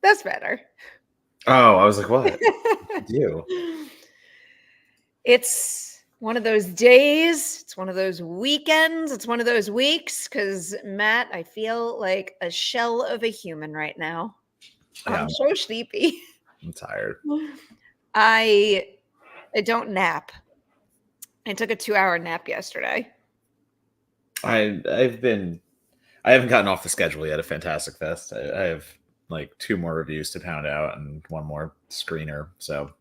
That's better. Oh, I was like, what? You? It's one of those days. It's one of those weekends. It's one of those weeks. Because Matt, I feel like a shell of a human right now. Yeah, I'm so sleepy. I'm tired. I don't nap. I took a 2-hour nap yesterday. I haven't gotten off the schedule yet of Fantastic Fest. I have like 2 more reviews to pound out and 1 more screener. So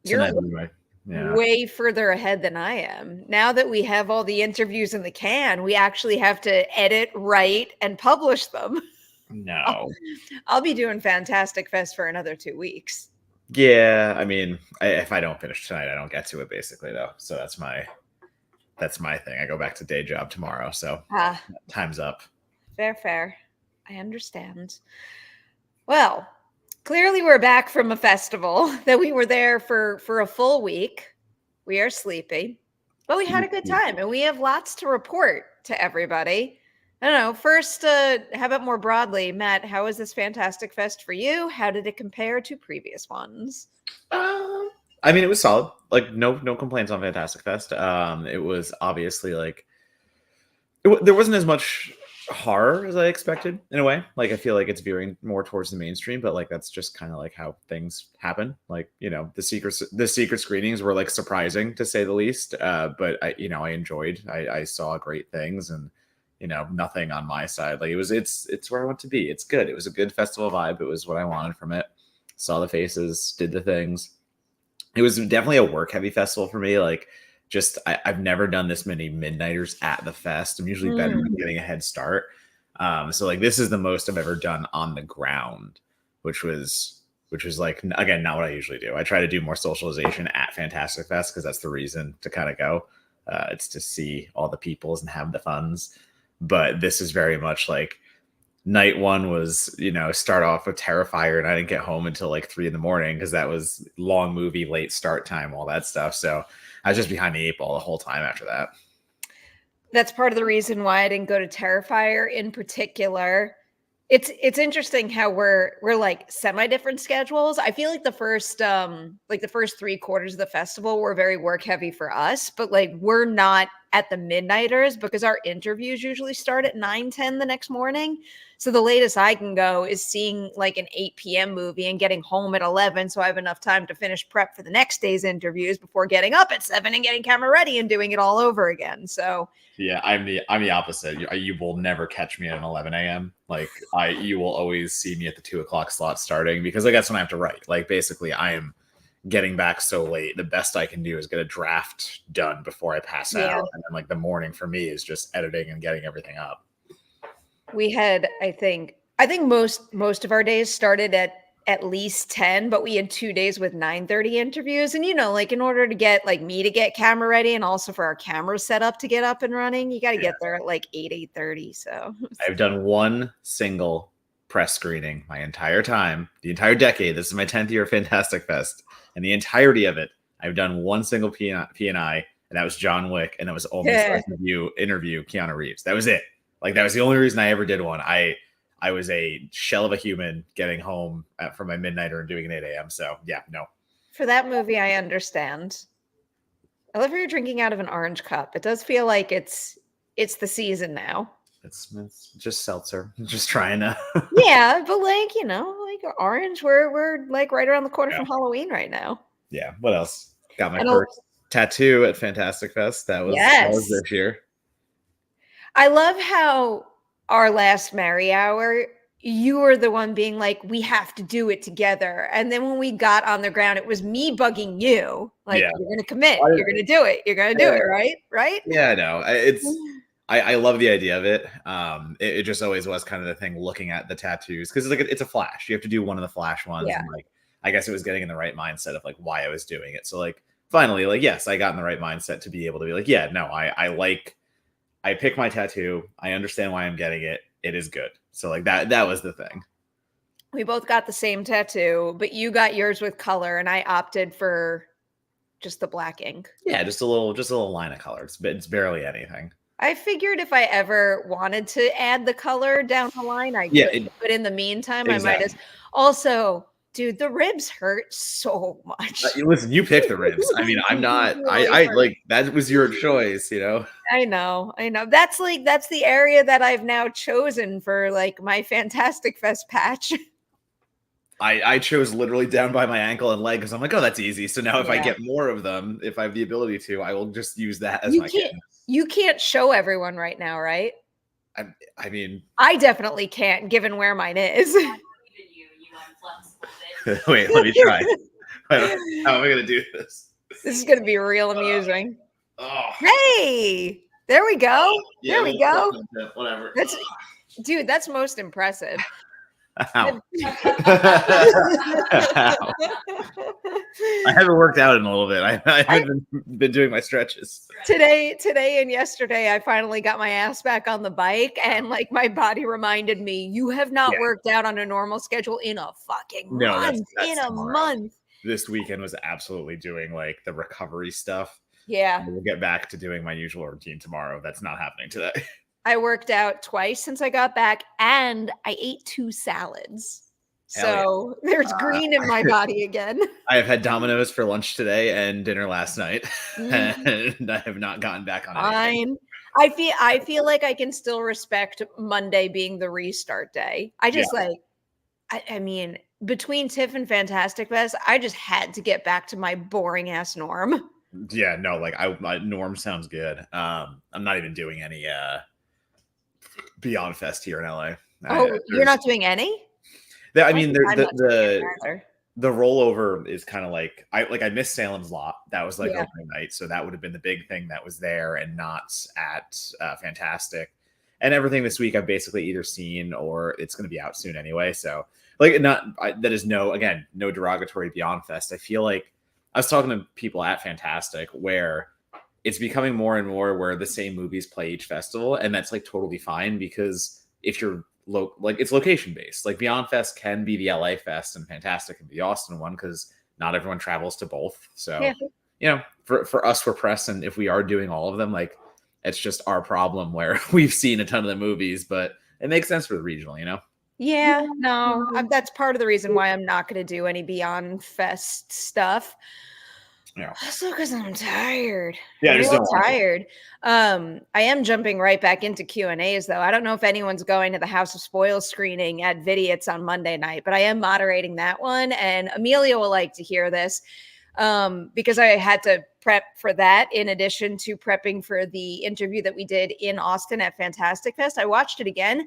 You're tonight will be my way further ahead than I am. Now that we have all the interviews in the can, we actually have to edit, write, and publish them. No. I'll be doing Fantastic Fest for another 2 weeks. Yeah, I mean, if I don't finish tonight, I don't get to it basically though. So that's my thing. I go back to day job tomorrow. So time's up. Fair. I understand. Well, clearly we're back from a festival that we were there for a full week. We are sleepy, but we had a good time and we have lots to report to everybody. I don't know. First, how about more broadly, Matt, how was this Fantastic Fest for you? How did it compare to previous ones? I mean, it was solid. Like no complaints on Fantastic Fest. It was obviously like there wasn't as much horror as I expected in a way. Like I feel like it's veering more towards the mainstream, but like that's just kind of like how things happen. Like, you know, the secret screenings were like surprising to say the least. But I enjoyed. I saw great things and nothing on my side. Like it's where I want to be. It's good. It was a good festival vibe. It was what I wanted from it. Saw the faces, did the things. It was definitely a work heavy festival for me. Like I've never done this many midnighters at the fest. I'm usually better at getting a head start. So like this is the most I've ever done on the ground, which was like, again, not what I usually do. I try to do more socialization at Fantastic Fest because that's the reason to kind of go. It's to see all the peoples and have the funs. But this is very much like night one was, start off with Terrifier, and I didn't get home until like 3 a.m. because that was long movie, late start time, all that stuff. So I was just behind the 8 ball the whole time after that. That's part of the reason why I didn't go to Terrifier in particular. It's interesting how we're like semi-different schedules. I feel like the first 3 quarters of the festival were very work heavy for us, but like we're not at the midnighters because our interviews usually start at 9-10 the next morning. So the latest I can go is seeing like an 8 p.m. movie and getting home at 11. So I have enough time to finish prep for the next day's interviews before getting up at 7 and getting camera ready and doing it all over again. So yeah, I'm the opposite. You will never catch me at an 11 a.m. Like you will always see me at the 2 o'clock slot starting because like that's when I have to write. Like basically I am getting back so late. The best I can do is get a draft done before I pass out. And then like the morning for me is just editing and getting everything up. We had, I think most of our days started at least 10, but we had 2 days with 9:30 interviews. And, like in order to get like me to get camera ready and also for our camera set up to get up and running, you got to get there at like 8:30. So I've done one single press screening my entire time, the entire decade. This is my 10th year of Fantastic Fest. And the entirety of it, I've done one single P&I, and that was John Wick. And that was only to interview Keanu Reeves. That was it. Like, that was the only reason I ever did one. I was a shell of a human getting home from my midnighter and doing an 8 a.m. So, yeah, no. For that movie, I understand. I love how you're drinking out of an orange cup. It does feel like it's the season now. It's just seltzer. Just trying to. Yeah, but like, like orange, we're like right around the corner from Halloween right now. Yeah. What else? Got my first tattoo at Fantastic Fest. That was this year. I love how our last Merri hour, you were the one being like, we have to do it together. And then when we got on the ground, it was me bugging you. Like, you're going to commit. You're going to do it. You're going to do it, right? Right? Yeah, I know. I love the idea of it. It just always was kind of the thing looking at the tattoos because it's a flash. You have to do one of the flash ones. Yeah. And like, I guess it was getting in the right mindset of like why I was doing it. So like finally, like, yes, I got in the right mindset to be able to be like, yeah, no, I pick my tattoo. I understand why I'm getting it. It is good. So like that was the thing. We both got the same tattoo, but you got yours with color and I opted for just the black ink. Yeah, just a little line of color. It's barely anything. I figured if I ever wanted to add the color down the line, I Yeah, could. But in the meantime, I might exactly. as. Also, dude, the ribs hurt so much. Listen, you picked the ribs. I mean, I'm not. I like that was your choice. I know. That's the area that I've now chosen for like my Fantastic Fest patch. I chose literally down by my ankle and leg because I'm like, oh, that's easy. So now if I Yeah. get more of them, if I have the ability to, I will just use that as You my can't. canvas. You can't show everyone right now, right? I mean, I definitely can't, given where mine is. wait, let me try. How am I gonna do this? This is going to be real amusing. Oh, Hey, there we go. yeah, There we go. Whatever. Dude, that's most impressive. Ow. I haven't worked out in a little bit. I haven't been doing my stretches. Today and yesterday, I finally got my ass back on the bike, and like my body reminded me, you have not worked out on a normal schedule in a fucking month. That's in a month. This weekend was absolutely doing like the recovery stuff. Yeah. We'll get back to doing my usual routine tomorrow. That's not happening today. I worked out twice since I got back, and I ate 2 salads. So there's green in my body again. I have had Domino's for lunch today and dinner last night, and I have not gotten back on anything. Fine. I feel like I can still respect Monday being the restart day. I just I mean, between TIFF and Fantastic Fest, I just had to get back to my boring ass norm. Yeah, no, like my norm sounds good. I'm not even doing any Beyond Fest here in LA. Oh, you're not doing any? I mean, the rollover is kind of like I missed Salem's Lot. That was like opening night, so that would have been the big thing that was there and not at Fantastic. And everything this week I've basically either seen or it's going to be out soon anyway. So like that is no derogatory Beyond Fest. I feel like I was talking to people at Fantastic where it's becoming more and more where the same movies play each festival, and that's like totally fine because if you're like it's location based. Like Beyond Fest can be the LA Fest and Fantastic can be the Austin one because not everyone travels to both. So for us, we're pressed, and if we are doing all of them, like it's just our problem where we've seen a ton of the movies, but it makes sense for the regional, Yeah, no, that's part of the reason why I'm not going to do any Beyond Fest stuff. Yeah. Also, because I'm tired. Yeah, I'm tired. I am jumping right back into Q&As, though. I don't know if anyone's going to the House of Spoils screening at Vidiot's on Monday night, but I am moderating that one, and Amelia will like to hear this because I had to prep for that in addition to prepping for the interview that we did in Austin at Fantastic Fest. I watched it again.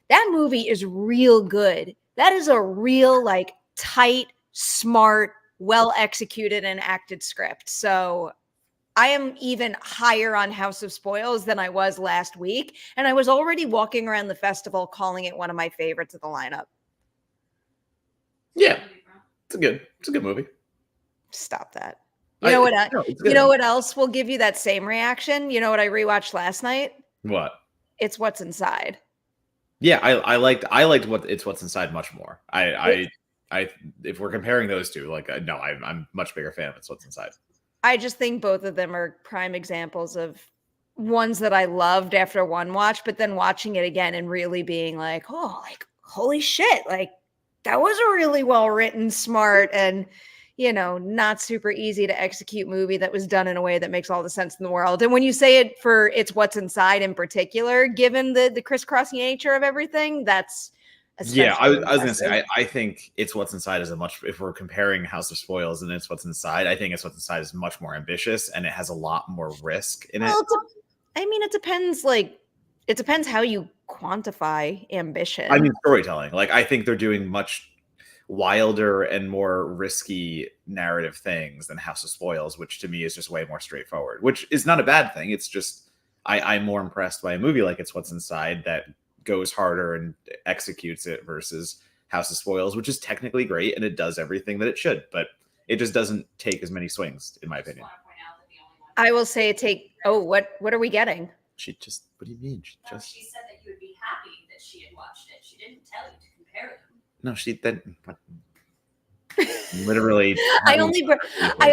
That movie is real good. That is a real, like, tight, smart, well executed and acted script. So I am even higher on House of Spoils than I was last week. And I was already walking around the festival calling it one of my favorites of the lineup. Yeah. It's a good movie. Stop that. You know what else will give you that same reaction? You know what I rewatched last night? What? It's What's Inside. Yeah, I liked What's Inside much more. If we're comparing those two, like no, I'm much bigger fan of It's What's Inside. I just think both of them are prime examples of ones that I loved after one watch, but then watching it again and really being like, oh, like holy shit, like that was a really well written, smart, and not super easy to execute movie that was done in a way that makes all the sense in the world. And when you say it for It's What's Inside in particular, given the crisscrossy nature of everything, that's I was going to say, I think It's What's Inside is if we're comparing House of Spoils and It's What's Inside, I think It's What's Inside is much more ambitious and it has a lot more risk in it. I mean, it depends how you quantify ambition. I mean, storytelling. Like, I think they're doing much wilder and more risky narrative things than House of Spoils, which to me is just way more straightforward, which is not a bad thing. It's just, I'm more impressed by a movie like It's What's Inside that goes harder and executes it versus House of Spoils, which is technically great and it does everything that it should, but it just doesn't take as many swings, in my opinion. I will say what are we getting? What do you mean? She said that you would be happy that she had watched it. She didn't tell you to compare them. No, she then. Literally. I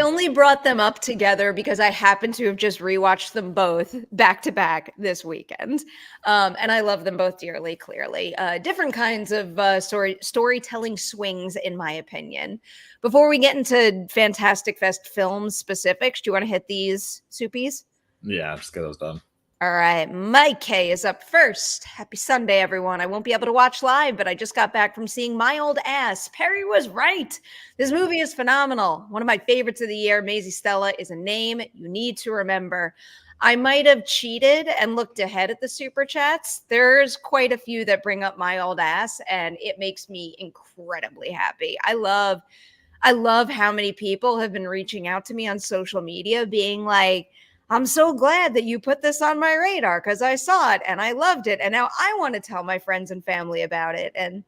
only brought them up together because I happen to have just rewatched them both back to back this weekend, and I love them both dearly. Clearly, different kinds of storytelling swings, in my opinion. Before we get into Fantastic Fest film specifics, do you want to hit these soupies? Yeah, just get those done. All right, Mike K is up first. Happy Sunday, everyone. I won't be able to watch live, but I just got back from seeing My Old Ass. Perri was right. This movie is phenomenal. One of my favorites of the year. Maisie Stella is a name you need to remember. I might have cheated and looked ahead at the super chats. There's quite a few that bring up My Old Ass, and it makes me incredibly happy. I love how many people have been reaching out to me on social media being like, I'm so glad that you put this on my radar because I saw it and I loved it. And now I want to tell my friends and family about it. And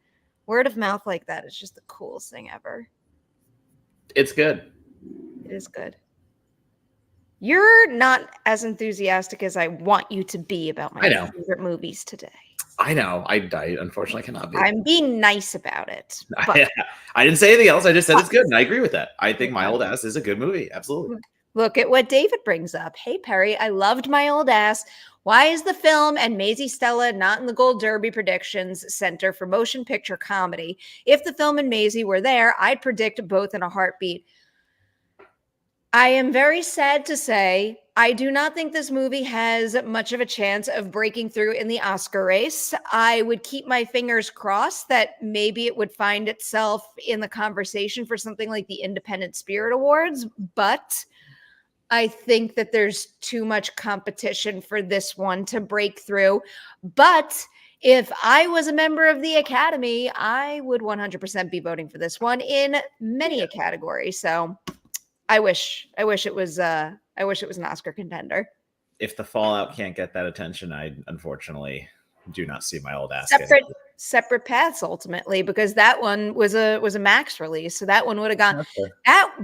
word of mouth like that is just the coolest thing ever. It's good. It is good. You're not as enthusiastic as I want you to be about my favorite movies today. I know. I unfortunately cannot be. I'm being nice about it. But I didn't say anything else. I just said it's good. And I agree with that. I think My Old Ass is a good movie. Absolutely. Look at what David brings up. Hey, Perri, I loved My Old Ass. Why is the film and Maisie Stella not in the Gold Derby Predictions Center for Motion Picture Comedy? If the film and Maisie were there, I'd predict both in a heartbeat. I am very sad to say I do not think this movie has much of a chance of breaking through in the Oscar race. I would keep my fingers crossed that maybe it would find itself in the conversation for something like the Independent Spirit Awards, but I think that there's too much competition for this one to break through. But if I was a member of the Academy, I would 100% be voting for this one in many a category. So I wish it was an Oscar contender. If The Fallout can't get that attention, I unfortunately do not see My Old Ass. Separate paths ultimately, because that one was a Max release, so that one would have gone.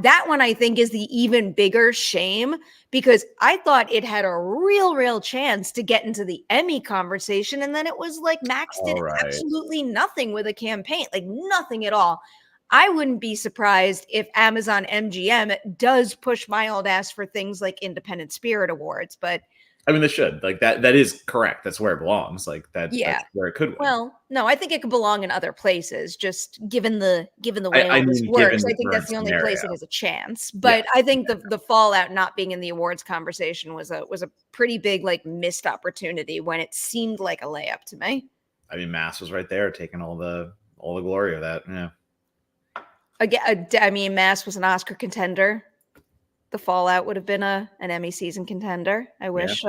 That one I think is the even bigger shame because I thought it had a real chance to get into the Emmy conversation, and then it was like Max did absolutely nothing with a campaign, like nothing at all. I wouldn't be surprised if Amazon MGM does push My Old Ass for things like Independent Spirit Awards, but I mean, they should. Like that is correct. That's where it belongs. Like that's where it could win. Well, no, I think it could belong in other places, just given the way all this works. I think that's the only place it has a chance. But I think the Fallout not being in the awards conversation was a pretty big like missed opportunity when it seemed like a layup to me. I mean, Mass was right there taking all the glory of that. Yeah. Again, I mean, Mass was an Oscar contender. The Fallout would have been an Emmy season contender. I wish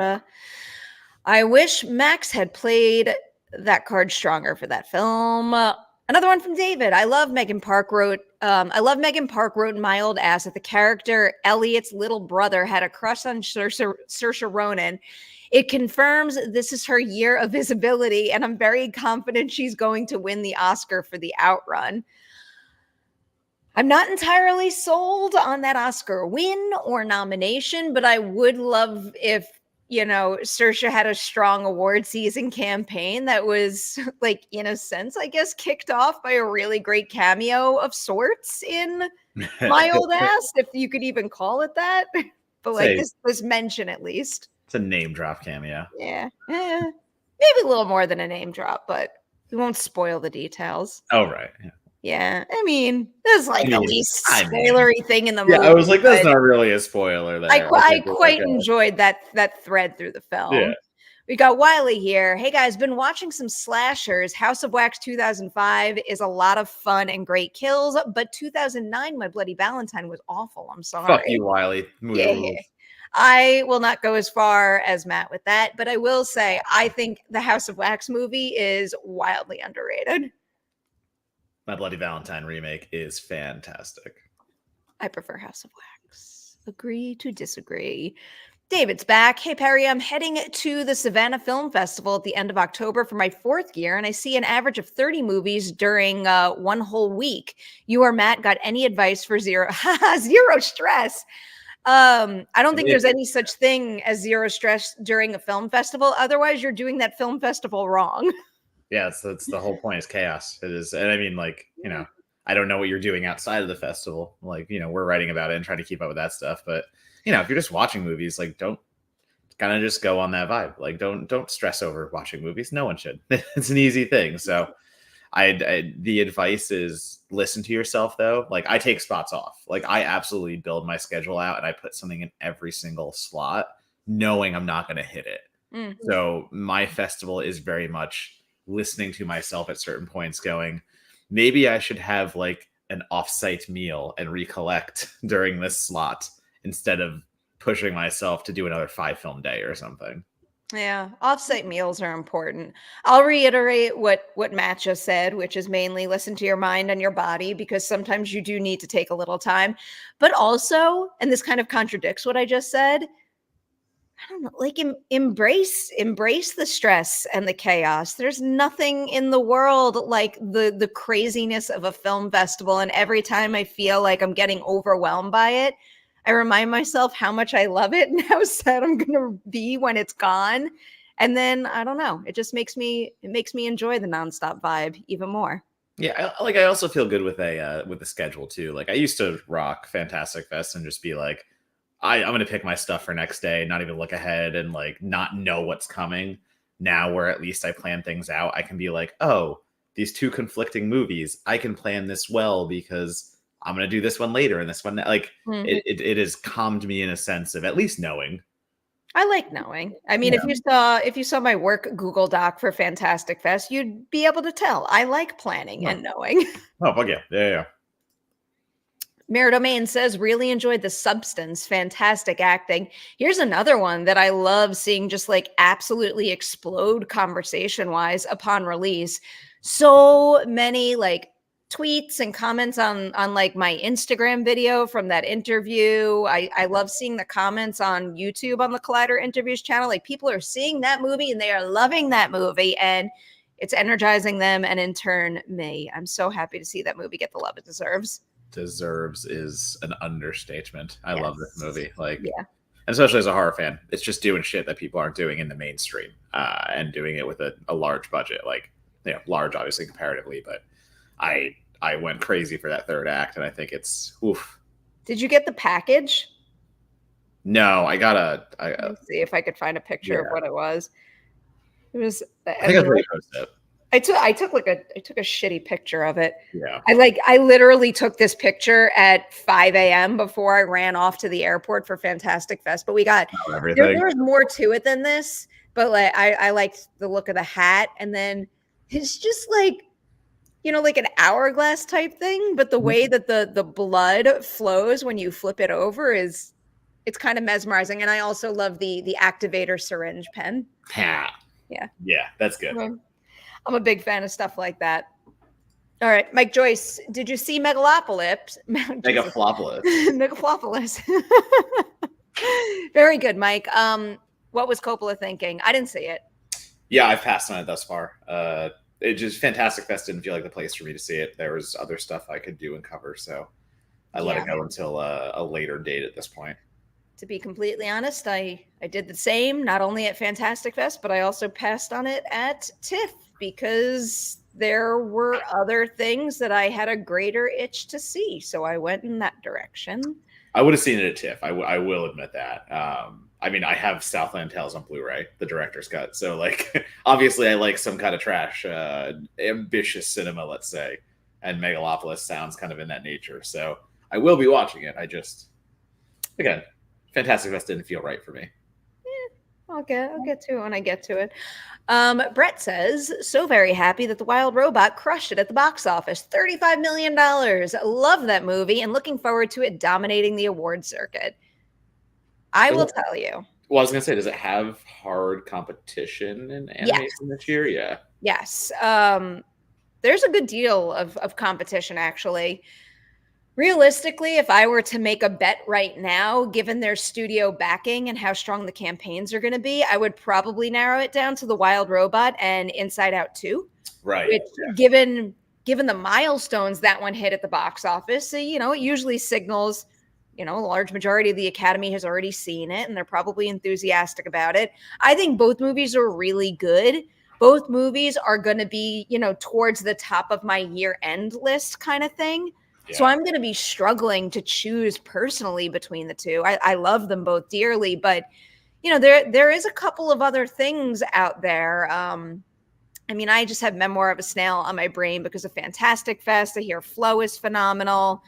Max had played that card stronger for that film. Another one from David. I love Megan Park wrote in My Old Ass that the character Elliot's little brother had a crush on Saoirse Ronan. It confirms this is her year of visibility, and I'm very confident she's going to win the Oscar for The Outrun. I'm not entirely sold on that Oscar win or nomination, but I would love if, Saoirse had a strong award season campaign that was, like, in a sense, I guess, kicked off by a really great cameo of sorts in My Old Ass, if you could even call it that. But, like, this mention, at least. It's a name drop cameo. Yeah. Maybe a little more than a name drop, but we won't spoil the details. Oh, right. Yeah. Yeah, I mean, that's like the least spoilery thing in the movie. Yeah, I was like, that's not really a spoiler. There. I quite enjoyed that thread through the film. Yeah. We got Wiley here. Hey guys, been watching some slashers. House of Wax 2005 is a lot of fun and great kills, but 2009, My Bloody Valentine was awful. I'm sorry. Fuck you, Wiley. Yeah. I will not go as far as Matt with that, but I will say I think the House of Wax movie is wildly underrated. My Bloody Valentine remake is fantastic. I prefer House of Wax. Agree to disagree. David's back. Hey, Perri, I'm heading to the Savannah Film Festival at the end of October for my 4th year, and I see an average of 30 movies during one whole week. You or Matt got any advice for zero stress? I don't think there's any such thing as zero stress during a film festival. Otherwise, you're doing that film festival wrong. Yeah, that's the whole point is chaos. It is. And I mean, like, I don't know what you're doing outside of the festival. Like, we're writing about it and trying to keep up with that stuff. But, if you're just watching movies, like, don't kind of just go on that vibe. Like, don't stress over watching movies. No one should. It's an easy thing. So the advice is listen to yourself, though. Like, I take spots off. Like, I absolutely build my schedule out and I put something in every single slot knowing I'm not going to hit it. Mm. So my festival is very much listening to myself at certain points going, maybe I should have like an offsite meal and recollect during this slot instead of pushing myself to do another 5-film day or something. Yeah, offsite meals are important. I'll reiterate what Matt just said, which is mainly listen to your mind and your body, because sometimes you do need to take a little time. But also, and this kind of contradicts what I just said, I don't know, like embrace the stress and the chaos. There's nothing in the world like the craziness of a film festival. And every time I feel like I'm getting overwhelmed by it, I remind myself how much I love it and how sad I'm going to be when it's gone. And then I don't know, it makes me enjoy the nonstop vibe even more. Yeah, I also feel good with the schedule too. Like, I used to rock Fantastic Fest and just be like, I'm going to pick my stuff for next day, not even look ahead and like not know what's coming. Now, where at least I plan things out, I can be like, oh, these 2 conflicting movies, I can plan this well because I'm going to do this one later and this one. Like, it has calmed me in a sense of at least knowing. I like knowing. I mean, Yeah. if you saw my work Google Doc for Fantastic Fest, you'd be able to tell. I like planning and knowing. Oh, fuck yeah. Yeah. Merri Domain says, really enjoyed the substance. Fantastic acting. Here's another one that I love seeing just like absolutely explode conversation wise upon release. So many like tweets and comments on like my Instagram video from that interview. I love seeing the comments on YouTube on the Collider Interviews channel. Like, people are seeing that movie and they are loving that movie, and it's energizing them and in turn me. I'm so happy to see that movie get the love it deserves. Deserves is an understatement. I love this movie. Like, yeah. And especially as a horror fan, it's just doing shit that people aren't doing in the mainstream, and doing it with a large budget. Like, large obviously comparatively, but I went crazy for that third act, and I think it's oof. Did you get the package? No, I got Let's see if I could find a picture of what it was. It was. I think I took a shitty picture of it. Yeah. I literally took this picture at 5 a.m. before I ran off to the airport for Fantastic Fest. But we got there was more to it than this. But like I liked the look of the hat, and then it's just like, like an hourglass type thing. But the way that the blood flows when you flip it over it's kind of mesmerizing. And I also love the activator syringe pen. Yeah. Yeah, that's good. I'm a big fan of stuff like that. All right, Mike Joyce, did you see Megalopolis? Megalopolis. Very good, Mike. What was Coppola thinking? I didn't see it. Yeah, I've passed on it thus far. It just Fantastic Fest didn't feel like the place for me to see it. There was other stuff I could do and cover, so I let it go until a later date at this point. To be completely honest, I did the same, not only at Fantastic Fest, but I also passed on it at TIFF because there were other things that I had a greater itch to see. So I went in that direction. I would have seen it at TIFF. I will admit that. I mean, I have Southland Tales on Blu-ray, the director's cut. So, like, obviously I like some kind of trash, ambitious cinema, let's say. And Megalopolis sounds kind of in that nature. So I will be watching it. I just, again, Fantastic Fest didn't feel right for me. I'll get to it when I get to it. Brett says, so very happy that The Wild Robot crushed it at the box office. $35 million. Love that movie and looking forward to it dominating the award circuit. I will tell you. Well, I was going to say, does it have hard competition in animation this year? Yeah. Yes. There's a good deal of competition, actually. Realistically, if I were to make a bet right now, given their studio backing and how strong the campaigns are going to be, I would probably narrow it down to The Wild Robot and Inside Out 2. Right. Which, given the milestones that one hit at the box office, it usually signals, a large majority of the Academy has already seen it and they're probably enthusiastic about it. I think both movies are really good. both movies are going to be, you know, towards the top of my year-end list kind of thing. So I'm going to be struggling to choose personally between the two. I love them both dearly, but you know, there is a couple of other things out there. I mean, I just have Memoir of a Snail on my brain because of Fantastic Fest. I hear Flow is phenomenal.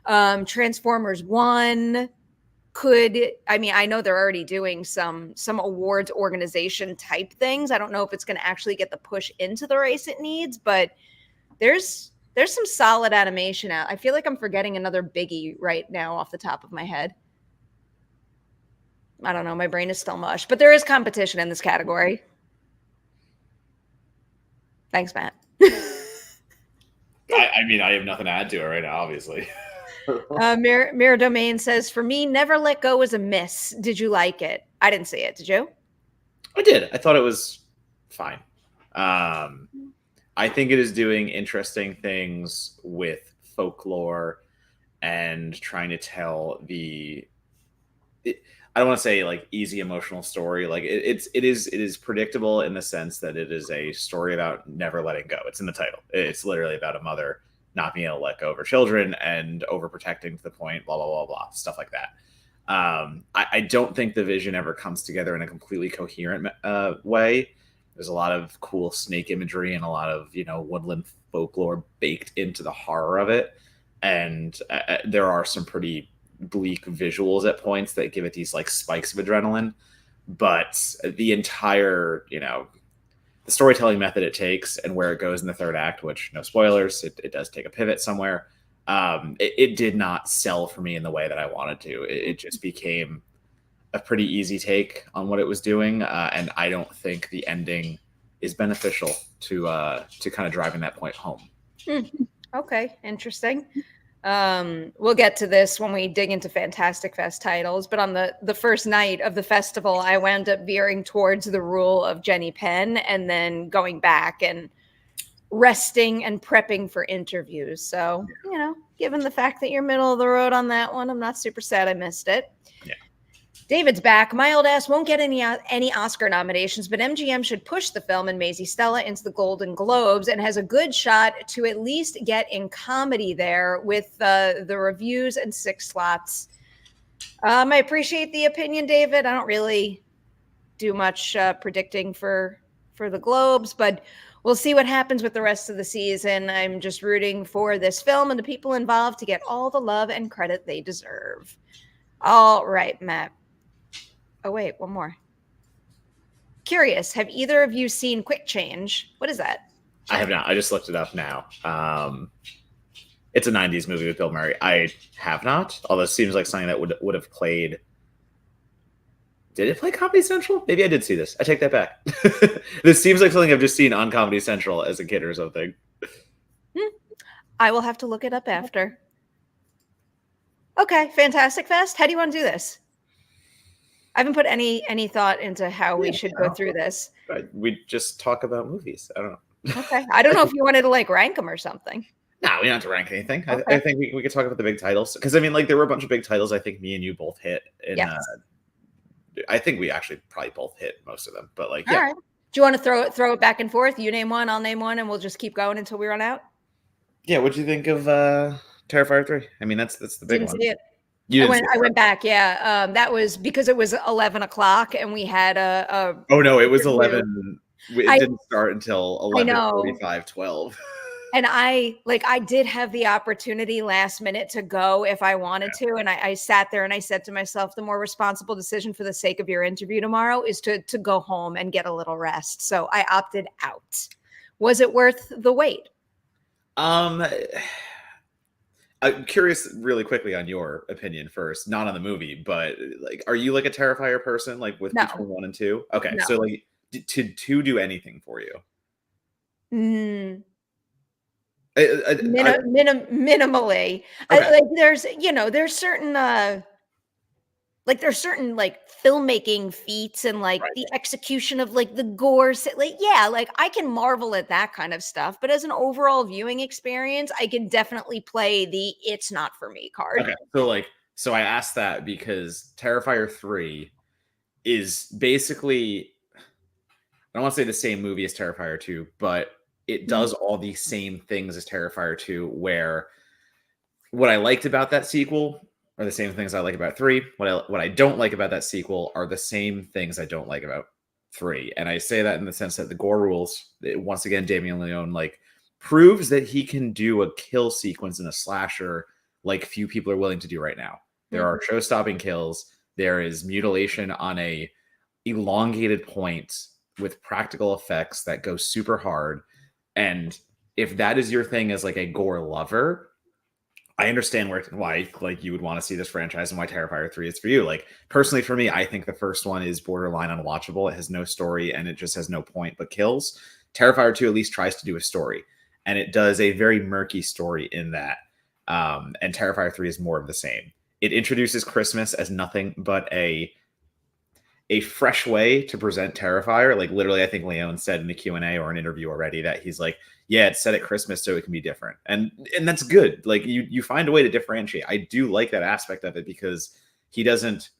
Transformers 1 could, I mean, I know they're already doing some awards organization type things. I don't know if it's going to actually get the push into the race it needs, but there's some solid animation out. I feel like I'm forgetting another biggie right now off the top of my head. I don't know. My brain is still mush, but there is competition in this category. Thanks, Matt. I mean, I have nothing to add to it right now, obviously. Mirror Domain says, for me, Never Let Go was a miss. Did you like it? I didn't see it. Did you? I did. I thought it was fine. I think it is doing interesting things with folklore and trying to tell I don't want to say like easy emotional story. Like it is predictable in the sense that it is a story about never letting go. It's in the title. It's literally about a mother not being able to let go of her children and overprotecting to the point, blah, blah, blah, blah, stuff like that. I don't think the vision ever comes together in a completely coherent way. There's a lot of cool snake imagery and a lot of, you know, woodland folklore baked into the horror of it. And there are some pretty bleak visuals at points that give it these like spikes of adrenaline. But the entire, you know, the storytelling method it takes and where it goes in the third act, which no spoilers, it does take a pivot somewhere. It did not sell for me in the way that I wanted to. It just became a pretty easy take on what it was doing, and I don't think the ending is beneficial to kind of driving that point home. Okay, interesting. We'll get to this when we dig into Fantastic Fest titles, but on the first night of the festival, I wound up veering towards the rule of Jenny Penn and then going back and resting and prepping for interviews. So, you know, given the fact that you're middle of the road on that one, I'm not super sad I missed it. Yeah. David's back. My old ass won't get any Oscar nominations, but MGM should push the film and Maisie Stella into the Golden Globes and has a good shot to at least get in comedy there with the reviews and 6 slots. I appreciate the opinion, David. I don't really do much predicting for the Globes, but we'll see what happens with the rest of the season. I'm just rooting for this film and the people involved to get all the love and credit they deserve. All right, Matt. Oh, wait, one more. Curious, have either of you seen Quick Change? What is that? I have not. I just looked it up now. It's a 90s movie with Bill Merri. I have not, although it seems like something that would have played. Did it play Comedy Central? Maybe I did see this. I take that back. This seems like something I've just seen on Comedy Central as a kid or something. I will have to look it up after. Okay, Fantastic Fest. How do you want to do this? I haven't put any thought into how we should go through this. We just talk about movies. I don't know. Okay. I don't know if you wanted to like rank them or something. No, we don't have to rank anything. Okay. I think we could talk about the big titles. Because, I mean, like, there were a bunch of big titles I think me and you both hit. Yes. I think we actually probably both hit most of them. But, like, yeah. All right. Do you want to throw it back and forth? You name one, I'll name one, and we'll just keep going until we run out? Yeah, what'd you think of Terrifier 3? I mean, that's the big one. Didn't see it. I went back, yeah. That was because it was 11 o'clock and we had a Oh, no, it was 11. It didn't start until 11:45, 12. And I did have the opportunity last minute to go if I wanted to. And I sat there and I said to myself, the more responsible decision for the sake of your interview tomorrow is to go home and get a little rest. So I opted out. Was it worth the wait? I'm curious really quickly on your opinion first, not on the movie, but like, are you like a Terrifier person, like with between 1 and 2? Okay. No. So like did 2 do anything for you? Minimally. Okay. There's certain there's certain like filmmaking feats and like the execution of like the gore, like I can marvel at that kind of stuff, but as an overall viewing experience, I can definitely play the "it's not for me" card. Okay, so I asked that because Terrifier 3 is basically don't want to say the same movie as Terrifier 2, but it does all the same things as Terrifier 2, where what I liked about that sequel are the same things I like about 3. What I don't like about that sequel are the same things I don't like about 3. And I say that in the sense that the gore rules, once again, Damien Leone like proves that he can do a kill sequence in a slasher like few people are willing to do right now. There are show-stopping kills. There is mutilation on a elongated point with practical effects that go super hard. And if that is your thing as like a gore lover, I understand why like you would want to see this franchise and why Terrifier 3 is for you. Like personally for me, I think the first one is borderline unwatchable. It has no story and it just has no point but kills. Terrifier 2 at least tries to do a story, and it does a very murky story in that. And Terrifier 3 is more of the same. It introduces Christmas as nothing but a fresh way to present Terrifier. Like literally, I think Leone said in the Q&A or an interview already that he's like, yeah, it's set at Christmas so it can be different. And that's good. Like you find a way to differentiate. I do like that aspect of it because he doesn't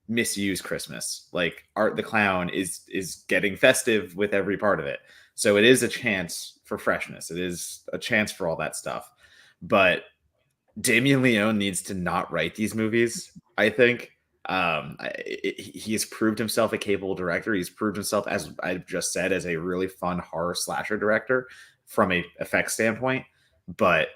misuse Christmas. Like Art the Clown is getting festive with every part of it. So it is a chance for freshness. It is a chance for all that stuff. But Damien Leone needs to not write these movies, I think. He has proved himself a capable director. He's proved himself, as I just said, as a really fun horror slasher director from a effects standpoint. But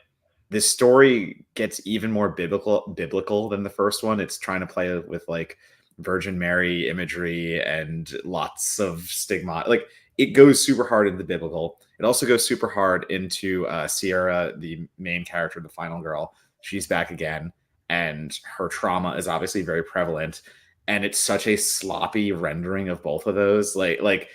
this story gets even more biblical than the first one. It's trying to play with like Virgin Mary imagery and lots of stigma. Like it goes super hard into biblical. It also goes super hard into Sierra, the main character, the final girl. She's back again. And her trauma is obviously very prevalent, and it's such a sloppy rendering of both of those. Like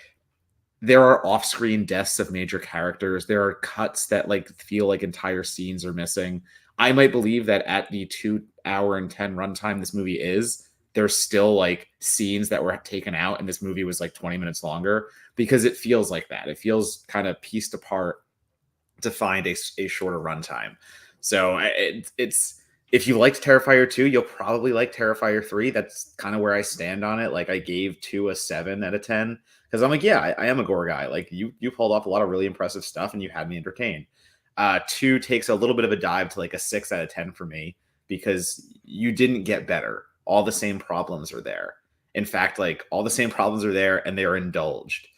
there are off-screen deaths of major characters. There are cuts that like feel like entire scenes are missing. I might believe that at the 2 hour and 10 runtime this movie is, there's still like scenes that were taken out, and this movie was like 20 minutes longer because it feels like that. It feels kind of pieced apart to find a shorter runtime. So it's. If you liked Terrifier 2, you'll probably like Terrifier 3. That's kind of where I stand on it. Like I gave 2 a 7 out of 10 because I'm like, yeah, I am a gore guy. Like you pulled off a lot of really impressive stuff and you had me entertained. 2 takes a little bit of a dive to like a 6 out of 10 for me because you didn't get better. All the same problems are there. In fact, like all the same problems are there and they are indulged.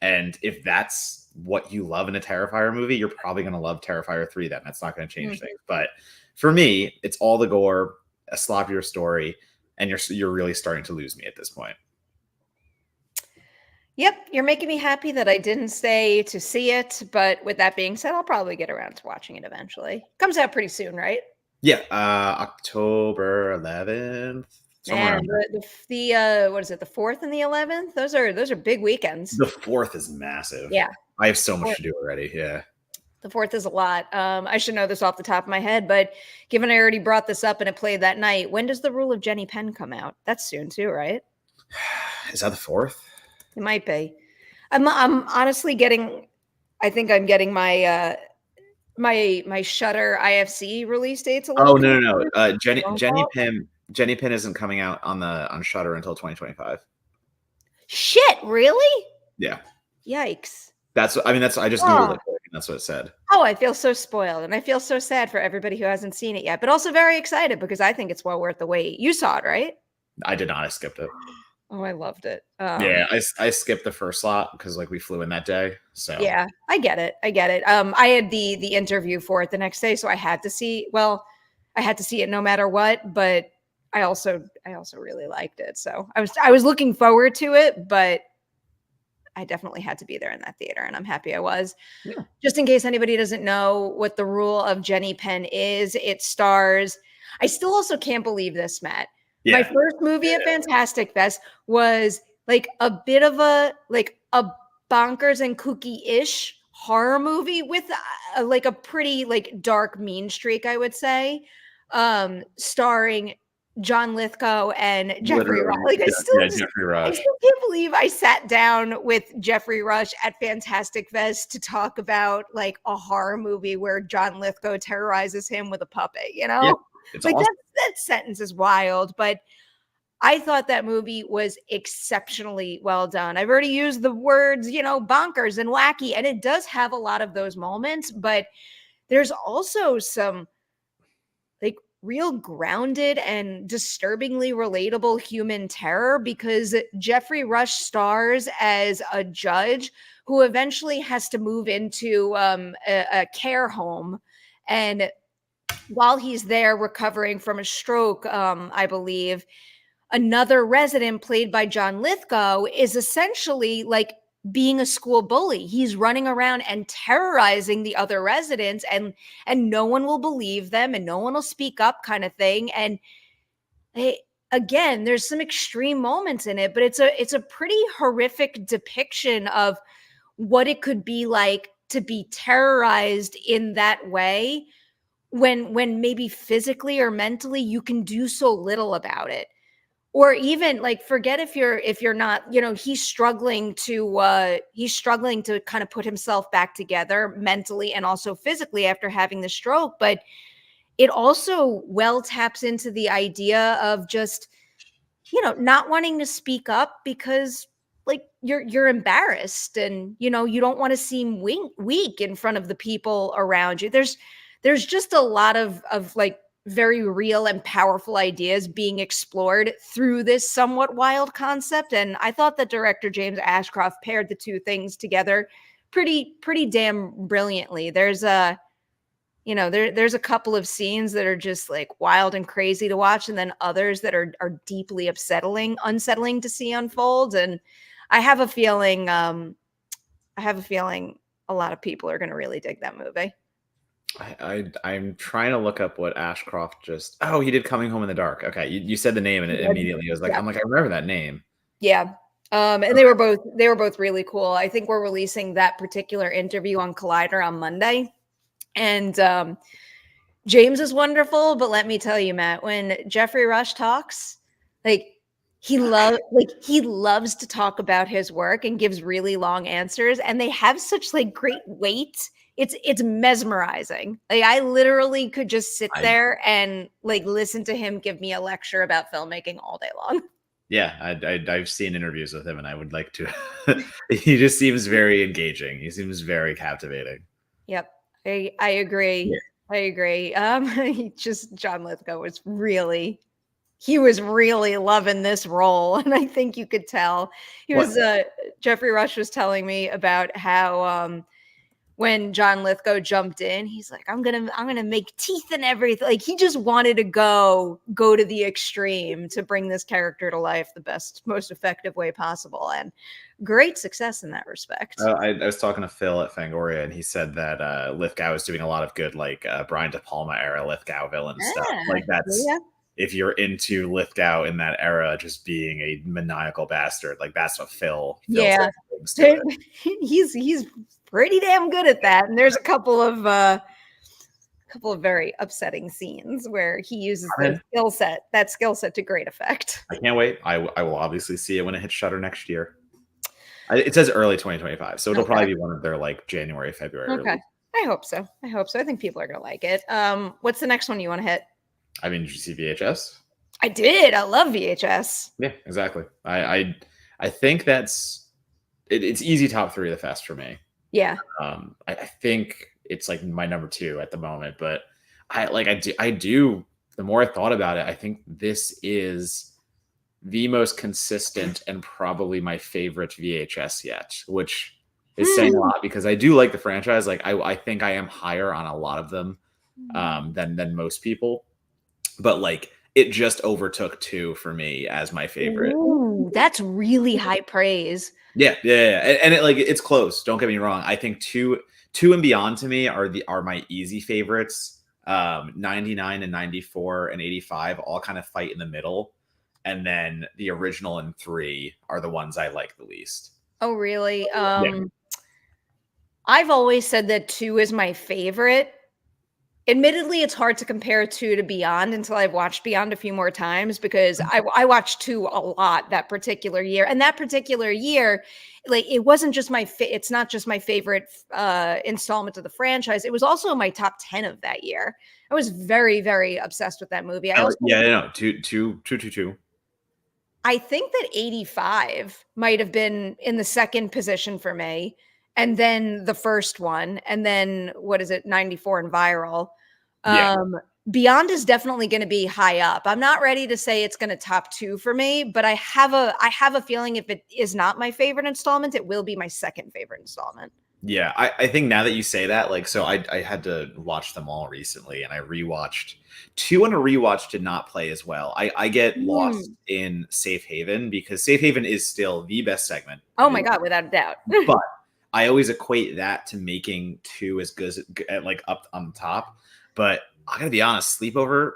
And if that's what you love in a Terrifier movie, you're probably going to love Terrifier 3 then. That's not going to change things. But for me, it's all the gore, a sloppier story, and you're really starting to lose me at this point. Yep, you're making me happy that I didn't stay to see it. But with that being said, I'll probably get around to watching it eventually. Comes out pretty soon, right? Yeah, October 11th. Man, the what is it? The 4th and the 11th? Those are big weekends. The 4th is massive. Yeah, I have so much to do already. Yeah. The 4th is a lot. I should know this off the top of my head, but given I already brought this up and it played that night, when does The Rule of Jenny Penn come out? That's soon too, right? Is that the 4th? It might be. I'm honestly getting. I think I'm getting my my Shudder IFC release dates a little. Oh no. Jenny Penn isn't coming out on Shudder until 2025. Shit, really? Yeah. Yikes. I just Googled it. That's what it said. Oh, I feel so spoiled, and I feel so sad for everybody who hasn't seen it yet, but also very excited because I think it's well worth the wait. You saw it, right? I did not. I skipped it. Oh, I loved it. Yeah, I skipped the first slot because like we flew in that day. So yeah, I get it. I had the interview for it the next day, so I had to see. Well, I had to see it no matter what, but I also really liked it. So I was looking forward to it, but I definitely had to be there in that theater, and I'm happy I was. Yeah. Just in case anybody doesn't know what The Rule of Jenny Penn is, it stars. I still also can't believe this, Matt. Yeah. My first movie at Fantastic Fest was like a bit of a bonkers and kooky-ish horror movie with like a pretty like dark mean streak, I would say, starring John Lithgow and Jeffrey Rush. Like Jeffrey Rush. I still can't believe I sat down with Jeffrey Rush at Fantastic Fest to talk about like a horror movie where John Lithgow terrorizes him with a puppet, you know? Yeah, it's like awesome. that sentence is wild, but I thought that movie was exceptionally well done. I've already used the words, bonkers and wacky, and it does have a lot of those moments, but there's also some like real grounded and disturbingly relatable human terror because Jeffrey Rush stars as a judge who eventually has to move into a care home. And while he's there recovering from a stroke, I believe, another resident played by John Lithgow is essentially like being a school bully. He's running around and terrorizing the other residents, and no one will believe them and no one will speak up, kind of thing. And again, there's some extreme moments in it, but it's a pretty horrific depiction of what it could be like to be terrorized in that way when maybe physically or mentally you can do so little about it. Or even like, forget if you're not, he's struggling to kind of put himself back together mentally and also physically after having the stroke. But it also well taps into the idea of just, not wanting to speak up because like you're embarrassed and, you don't want to seem weak in front of the people around you. There's just a lot of like very real and powerful ideas being explored through this somewhat wild concept. And I thought that director James Ashcroft paired the two things together pretty damn brilliantly. There's there's a couple of scenes that are just like wild and crazy to watch, and then others that are deeply unsettling to see unfold. And I have a feeling a lot of people are going to really dig that movie. I'm trying to look up what Ashcroft just. Oh, he did Coming Home in the Dark. Okay, you said the name and it immediately was like, yeah. I'm like, I remember that name. Yeah, and they were both really cool. I think we're releasing that particular interview on Collider on Monday, and James is wonderful. But let me tell you, Matt, when Jeffrey Rush talks, he loves to talk about his work and gives really long answers, and they have such like great weight. It's mesmerizing. Like I literally could just sit there and like listen to him give me a lecture about filmmaking all day long. Yeah, I've seen interviews with him, and I would like to. He just seems very engaging. He seems very captivating. Yep, I agree. Yeah. I agree. John Lithgow was really loving this role, and I think you could tell. Jeffrey Rush was telling me about how when John Lithgow jumped in, he's like, I'm gonna make teeth and everything. Like he just wanted to go to the extreme to bring this character to life the best, most effective way possible, and great success in that respect. I was talking to Phil at Fangoria, and he said that Lithgow is doing a lot of good, like Brian De Palma era Lithgow villain stuff. Like that's if you're into Lithgow in that era, just being a maniacal bastard, like that's what Phil he's pretty damn good at that. And there's a couple of very upsetting scenes where he uses that skill set to great effect. I can't wait. I will obviously see it when it hits Shudder next year. It says early 2025, so it'll probably be one of their like January, February. Okay, release. I hope so. I think people are gonna like it. What's the next one you want to hit? I mean, did you see VHS? I did. I love VHS. Yeah, exactly. I think that's it's easy top 3 of the fest for me. Yeah. I think it's like my number 2 at the moment, but I do. The more I thought about it, I think this is the most consistent and probably my favorite VHS yet, which is saying a lot because I do like the franchise. Like I think I am higher on a lot of them than most people, but like it just overtook 2 for me as my favorite. Ooh, that's really high praise. Yeah. And it's close. Don't get me wrong. I think 2 and Beyond to me are my easy favorites. 99 and 94 and 85 all kind of fight in the middle. And then the original and 3 are the ones I like the least. Oh, really? I've always said that 2 is my favorite. Admittedly, it's hard to compare 2 to Beyond until I've watched Beyond a few more times because I watched 2 a lot that particular year. And that particular year, like it wasn't just it's not just my favorite installment of the franchise. It was also my top 10 of that year. I was very, very obsessed with that movie. I also, yeah, no, 2. I think that 85 might have been in the second position for me, and then the first one, and then what is it, 94 and Viral. Yeah. Beyond is definitely going to be high up. I'm not ready to say it's going to top 2 for me, but I have a feeling if it is not my favorite installment, it will be my second favorite installment. Yeah, I think now that you say that, like, so I had to watch them all recently, and I rewatched two, and a rewatch did not play as well. I get lost in Safe Haven because Safe Haven is still the best segment. Oh my God, without a doubt. But I always equate that to making two as good as like up on top. But I gotta be honest, Sleepover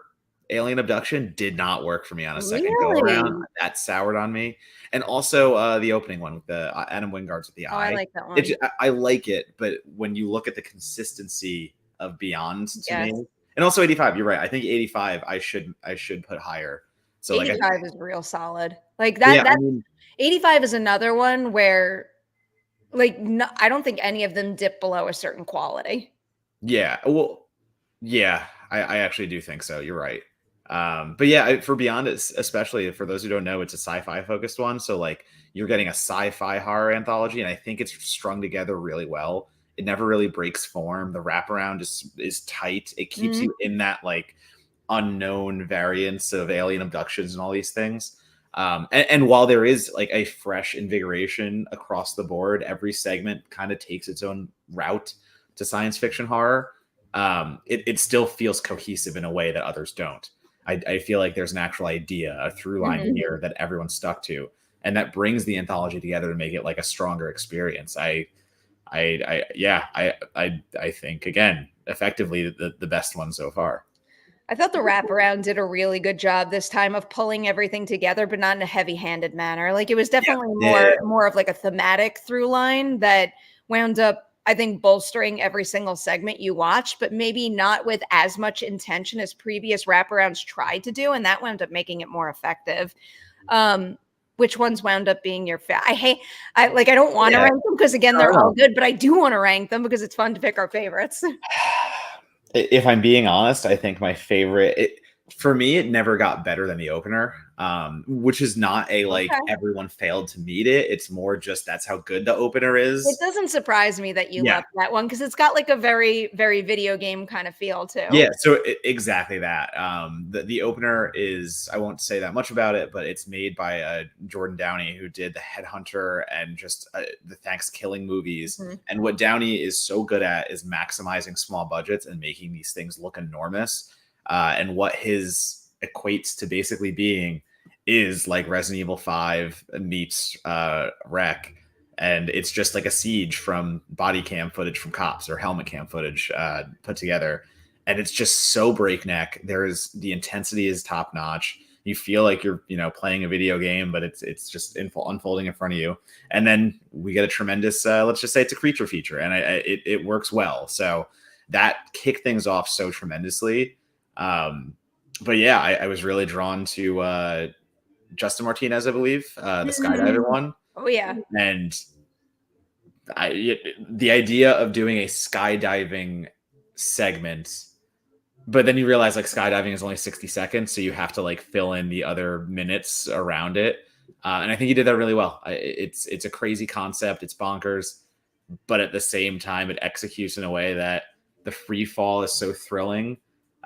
Alien Abduction did not work for me on a second go around. That soured on me. And also the opening one with the Adam Wingard's with the Oh, eye. I like that one. I like it, but when you look at the consistency of Beyond to Yes. me, and also 85, you're right. I think 85 I should put higher. So 85 is real solid. Like that. Yeah, That I mean, 85 is another one where, like, no, I don't think any of them dip below a certain quality. yeah. Well, yeah, I actually do think so. You're right. But yeah, for Beyond, it's especially for those who don't know, it's a sci-fi focused one. So like you're getting a sci-fi horror anthology, and I think it's strung together really well. It never really breaks form. The wraparound is tight. It keeps you in that like unknown variance of alien abductions and all these things. And while there is like a fresh invigoration across the board, every segment kind of takes its own route to science fiction horror. It still feels cohesive in a way that others don't. I feel like there's an actual idea, a through line here that everyone's stuck to, and that brings the anthology together to make it like a stronger experience. I think again, effectively the best one so far. I thought the wraparound did a really good job this time of pulling everything together, but not in a heavy-handed manner. Like it was definitely more of like a thematic through line that wound up, I think, bolstering every single segment you watched, but maybe not with as much intention as previous wraparounds tried to do, and that wound up making it more effective. Which ones wound up being your I don't want to rank them because again, they're all good, but I do want to rank them because it's fun to pick our favorites. If I'm being honest, I think my favorite, for me, it never got better than the opener, which is not a like everyone failed to meet it. It's more just that's how good the opener is. It doesn't surprise me that you love that one because it's got like a very, very video game kind of feel too. Yeah, so exactly that. The opener is, I won't say that much about it, but it's made by Jordan Downey, who did the Headhunter and just the Thanksgiving movies. And what Downey is so good at is maximizing small budgets and making these things look enormous. And what his equates to basically being is like Resident Evil 5 meets Rec. And it's just like a siege from body cam footage from cops or helmet cam footage put together. And it's just so breakneck. The intensity is top notch. You feel like you're, playing a video game, but it's just unfolding in front of you. And then we get a tremendous, let's just say it's a creature feature, and it works well. So that kicked things off so tremendously. But yeah, I was really drawn to Justin Martinez, I believe, the skydiver one. Oh yeah. And the idea of doing a skydiving segment, but then you realize like skydiving is only 60 seconds, so you have to like fill in the other minutes around it. And I think he did that really well. It's a crazy concept. It's bonkers, but at the same time, it executes in a way that the free fall is so thrilling.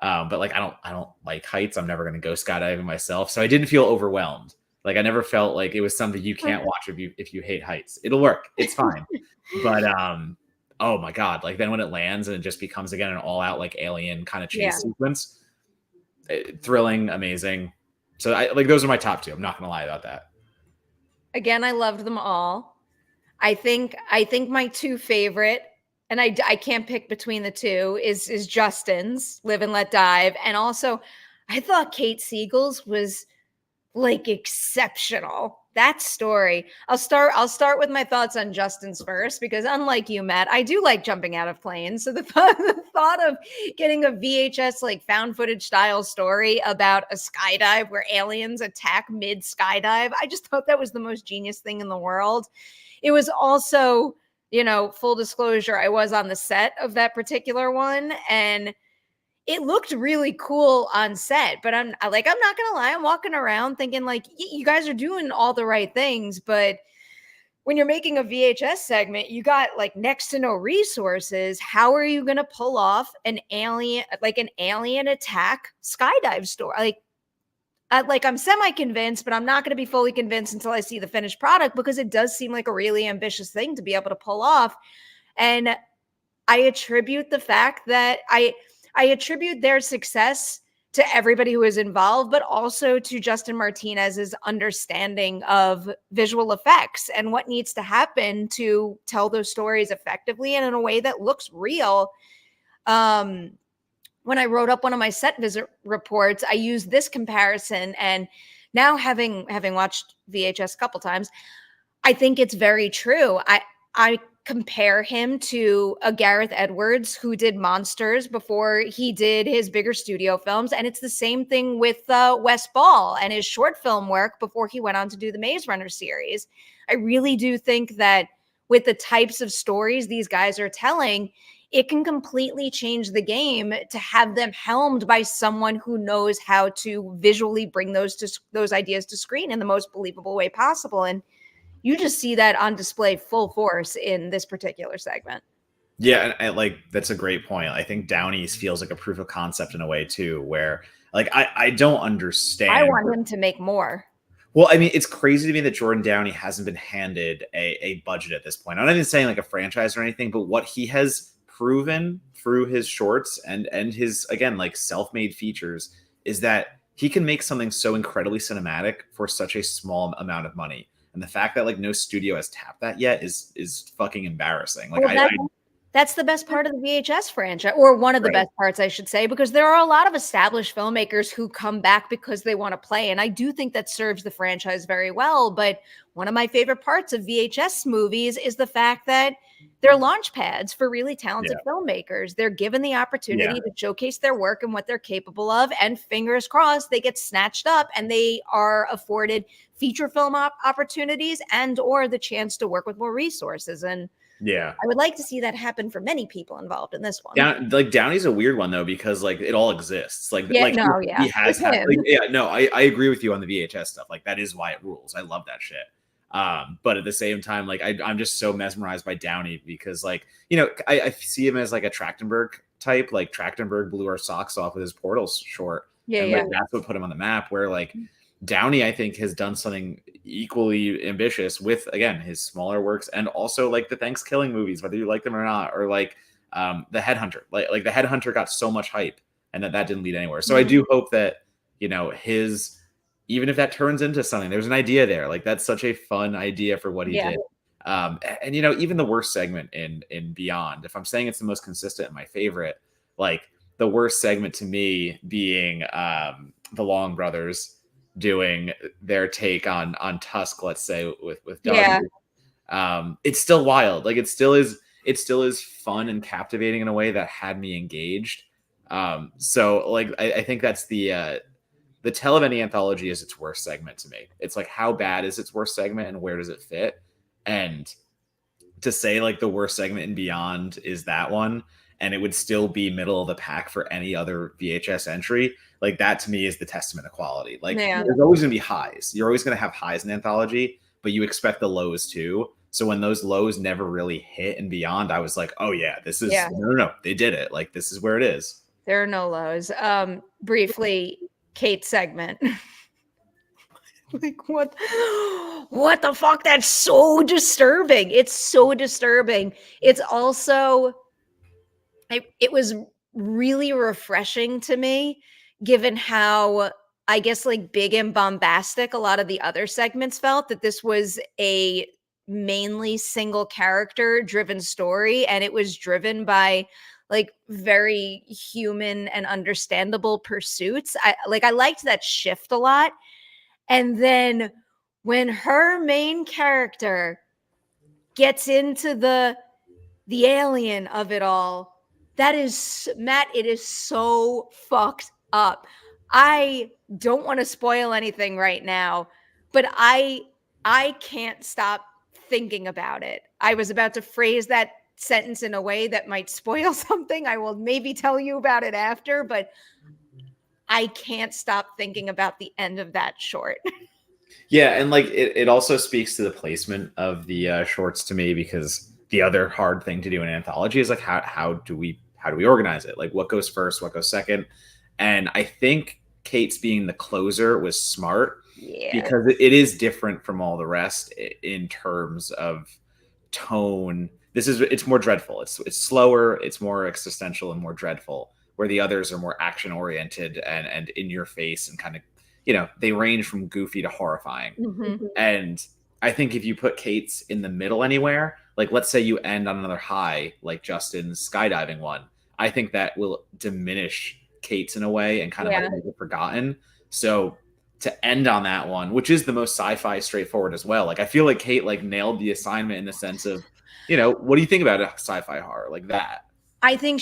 But like, I don't like heights. I'm never going to go skydiving myself. So I didn't feel overwhelmed. Like I never felt like it was something you can't watch if you hate heights. It'll work. It's fine. But oh my God. Like then when it lands and it just becomes again an all out like alien kind of chase sequence, thrilling, amazing. So those are my top two. I'm not going to lie about that. Again, I loved them all. I think my two favorite, and I can't pick between the two, is Justin's Live and Let Dive. And also I thought Kate Siegel's was like exceptional. That story. I'll start with my thoughts on Justin's first, because unlike you, Matt, I do like jumping out of planes. So the thought of getting a VHS like found footage style story about a skydive where aliens attack mid skydive, I just thought that was the most genius thing in the world. It was also, full disclosure, I was on the set of that particular one, and it looked really cool on set, but I'm not gonna lie, I'm walking around thinking like you guys are doing all the right things, but when you're making a VHS segment, you got like next to no resources. How are you going to pull off an alien attack skydive story? Like I'm semi convinced, but I'm not going to be fully convinced until I see the finished product, because it does seem like a really ambitious thing to be able to pull off. And I attribute the fact that I attribute their success to everybody who is involved, but also to Justin Martinez's understanding of visual effects and what needs to happen to tell those stories effectively and in a way that looks real. When I wrote up one of my set visit reports, I used this comparison, and now having watched VHS a couple times, I think it's very true. I compare him to a Gareth Edwards who did Monsters before he did his bigger studio films. And it's the same thing with Wes Ball and his short film work before he went on to do the Maze Runner series. I really do think that with the types of stories these guys are telling, it can completely change the game to have them helmed by someone who knows how to visually bring those ideas to screen in the most believable way possible. And you just see that on display full force in this particular segment. Yeah, and like that's a great point. I think Downey's feels like a proof of concept in a way too, where like I don't understand. I want him to make more. Well, I mean, it's crazy to me that Jordan Downey hasn't been handed a budget at this point. I'm not even saying like a franchise or anything, but what he has proven through his shorts and his, again, like self-made features is that he can make something so incredibly cinematic for such a small amount of money. And the fact that like no studio has tapped that yet is fucking embarrassing. Like well, that's the best part of the VHS franchise, or one of the best parts, I should say, because there are a lot of established filmmakers who come back because they want to play. And I do think that serves the franchise very well. But one of my favorite parts of VHS movies is the fact that they're launch pads for really talented filmmakers. They're given the opportunity to showcase their work and what they're capable of. And fingers crossed, they get snatched up and they are afforded feature film opportunities and or the chance to work with more resources. And I would like to see that happen for many people involved in this one. Like Downey's a weird one though, because like it all exists. Like he has had, I agree with you on the VHS stuff. Like that is why it rules. I love that shit. But at the same time, like I'm just so mesmerized by Downey because like, you know, I see him as like a Trachtenberg type. Like Trachtenberg blew our socks off with his Portals short. Like, that's what put him on the map, where like Downey, I think, has done something equally ambitious with, again, his smaller works and also like the Thanksgiving movies, whether you like them or not, or like the Headhunter. Like the Headhunter got so much hype and that didn't lead anywhere. So I do hope that, you know, even if that turns into something, there's an idea there. Like that's such a fun idea for what he did. And you know, even the worst segment in Beyond, if I'm saying it's the most consistent and my favorite, like the worst segment to me being the Long Brothers doing their take on Tusk, let's say, with Doug. It's still wild. Like it still is fun and captivating in a way that had me engaged. So like I think that's the tell of any anthology is its worst segment to me. It's like, how bad is its worst segment and where does it fit? And to say like the worst segment in Beyond is that one, and it would still be middle of the pack for any other VHS entry, like that to me is the testament of quality. Like there's always going to be highs. You're always going to have highs in anthology, but you expect the lows too. So when those lows never really hit in Beyond, I was like, oh yeah, this is no, they did it. Like this is where it is. There are no lows. Briefly, Kate's segment. Like what the fuck? That's so disturbing. It's so disturbing. It's also it was really refreshing to me, given how I guess like big and bombastic a lot of the other segments felt, that this was a mainly single character driven story, and it was driven by like very human and understandable pursuits. I liked that shift a lot. And then when her main character gets into the alien of it all, that is, Matt, it is so fucked up. I don't want to spoil anything right now, but I can't stop thinking about it. I was about to phrase that sentence in a way that might spoil something. I will maybe tell you about it after, but I can't stop thinking about the end of that short. Yeah, and like it also speaks to the placement of the shorts to me, because the other hard thing to do in anthology is like how do we organize it? Like what goes first, what goes second? And I think Kate's being the closer was smart, because it is different from all the rest in terms of tone. It's more dreadful. It's slower, it's more existential and more dreadful, where the others are more action oriented and in your face, and kind of, they range from goofy to horrifying. Mm-hmm. And I think if you put Kate's in the middle anywhere, like let's say you end on another high, like Justin's skydiving one, I think that will diminish Kate's in a way and kind of like make it forgotten. So to end on that one, which is the most sci-fi straightforward as well, like I feel like Kate like nailed the assignment in the sense of, what do you think about a sci-fi horror like that? I think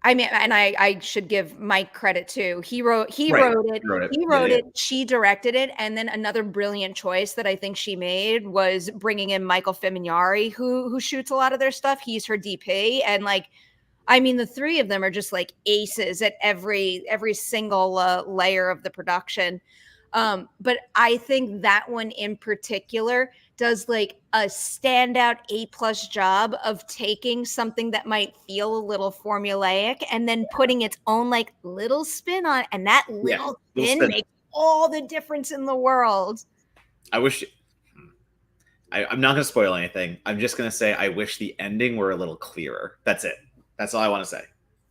I mean, and I should give Mike credit too. He wrote it. She directed it. And then another brilliant choice that I think she made was bringing in Michael Fimignari, who shoots a lot of their stuff. He's her DP. And like, I mean, the three of them are just like aces at every single layer of the production. But I think that one in particular does like a standout A+ job of taking something that might feel a little formulaic and then putting its own like little spin on it. And that little spin makes all the difference in the world. I wish I'm not going to spoil anything. I'm just going to say I wish the ending were a little clearer. That's it. That's all I want to say.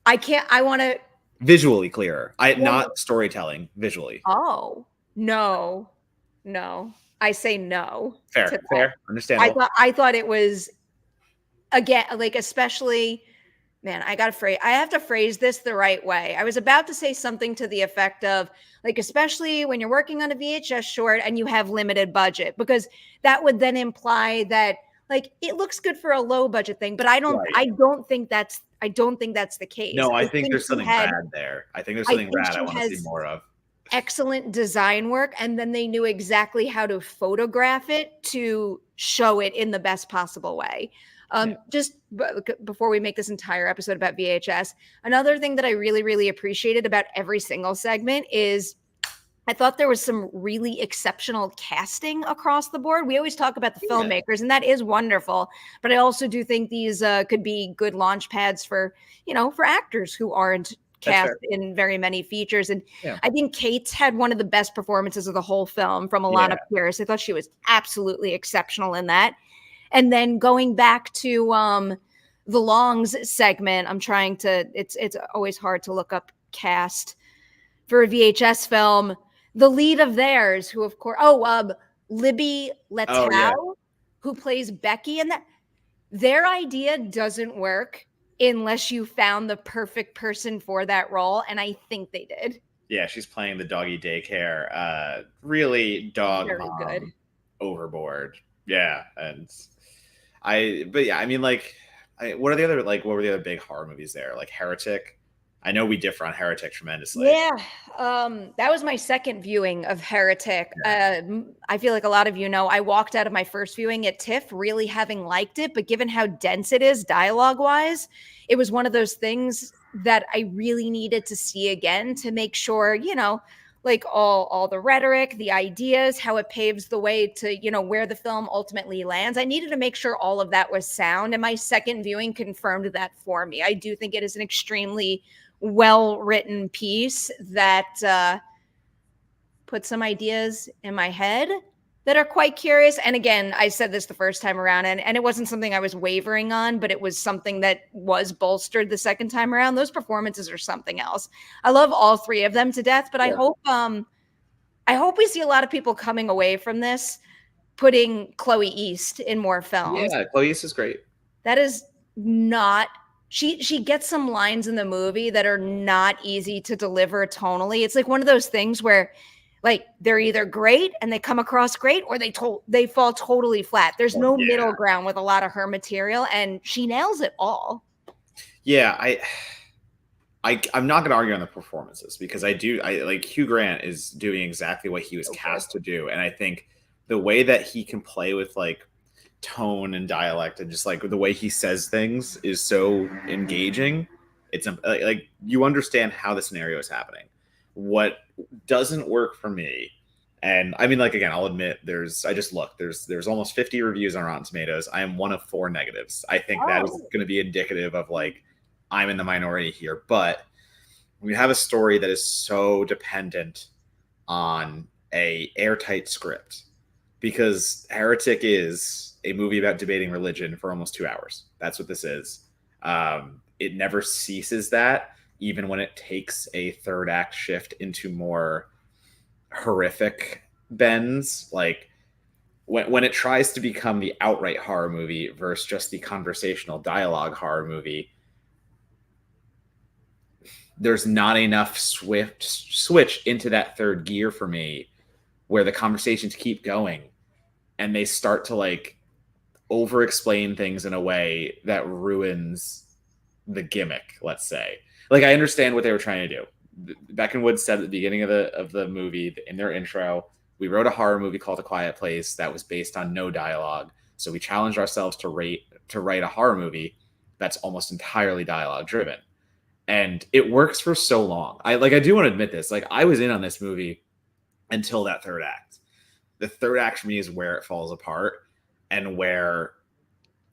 I want to visually clearer. Not storytelling, visually. Oh, no. I say no. Fair. Understandable. I thought it was, again, like, especially, man, I have to phrase this the right way. I was about to say something to the effect of, like, especially when you're working on a VHS short and you have limited budget, because that would then imply that, like, it looks good for a low budget thing, but I don't think that's the case. No, I think there's something rad there. I think there's something rad I want to see more of. Excellent design work, and then they knew exactly how to photograph it to show it in the best possible way. Just before we make this entire episode about VHS, another thing that I really, really appreciated about every single segment is I thought there was some really exceptional casting across the board. We always talk about the filmmakers, and that is wonderful. But I also do think these could be good launch pads for actors who aren't cast in very many features. And I think Kate's had one of the best performances of the whole film from Alana Pierce. I thought she was absolutely exceptional in that. And then going back to the Longs segment, I'm trying to, it's always hard to look up cast for a VHS film. The lead of theirs, who of course, Libby Letow, who plays Becky, and that their idea doesn't work unless you found the perfect person for that role, and I think they did. Yeah, she's playing the doggy daycare. Really dog very mom good. Overboard. Yeah, I mean, like, what were the other big horror movies there? Like Heretic. I know we differ on Heretic tremendously. Yeah, that was my second viewing of Heretic. I feel like a lot of I walked out of my first viewing at TIFF really having liked it, but given how dense it is dialogue-wise, it was one of those things that I really needed to see again to make sure, like all the rhetoric, the ideas, how it paves the way to, where the film ultimately lands. I needed to make sure all of that was sound, and my second viewing confirmed that for me. I do think it is an extremely well-written piece that put some ideas in my head that are quite curious. And again, I said this the first time around, and it wasn't something I was wavering on, but it was something that was bolstered the second time around. Those performances are something else. I love all three of them to death, but I hope we see a lot of people coming away from this putting Chloe East in more films. Yeah, Chloe East is great. That is not... She gets some lines in the movie that are not easy to deliver tonally. It's like one of those things where, like, they're either great and they come across great, or they fall totally flat. There's no middle ground with a lot of her material, and she nails it all. Yeah, I'm not going to argue on the performances, because I like Hugh Grant is doing exactly what he was cast to do, and I think the way that he can play with, like, tone and dialect and just like the way he says things is so engaging. It's like you understand how the scenario is happening. What doesn't work for me, and I mean, like, again, I'll admit I just looked, there's almost 50 reviews on Rotten Tomatoes. I am one of 4 negatives. I think that is going to be indicative of like I'm in the minority here, but we have a story that is so dependent on a airtight script, because Heretic is a movie about debating religion for almost 2 hours. That's what this is. It never ceases that, even when it takes a third act shift into more horrific bends. Like when it tries to become the outright horror movie versus just the conversational dialogue horror movie, there's not enough swift switch into that third gear for me where the conversations keep going and they start to like over explain things in a way that ruins the gimmick, let's say. Like, I understand what they were trying to do. Beck and Wood said at the beginning of the movie, in their intro, we wrote a horror movie called A Quiet Place that was based on no dialogue. So we challenged ourselves to write a horror movie that's almost entirely dialogue driven. And it works for so long. I do want to admit this. Like, I was in on this movie until that third act. The third act for me is where it falls apart and where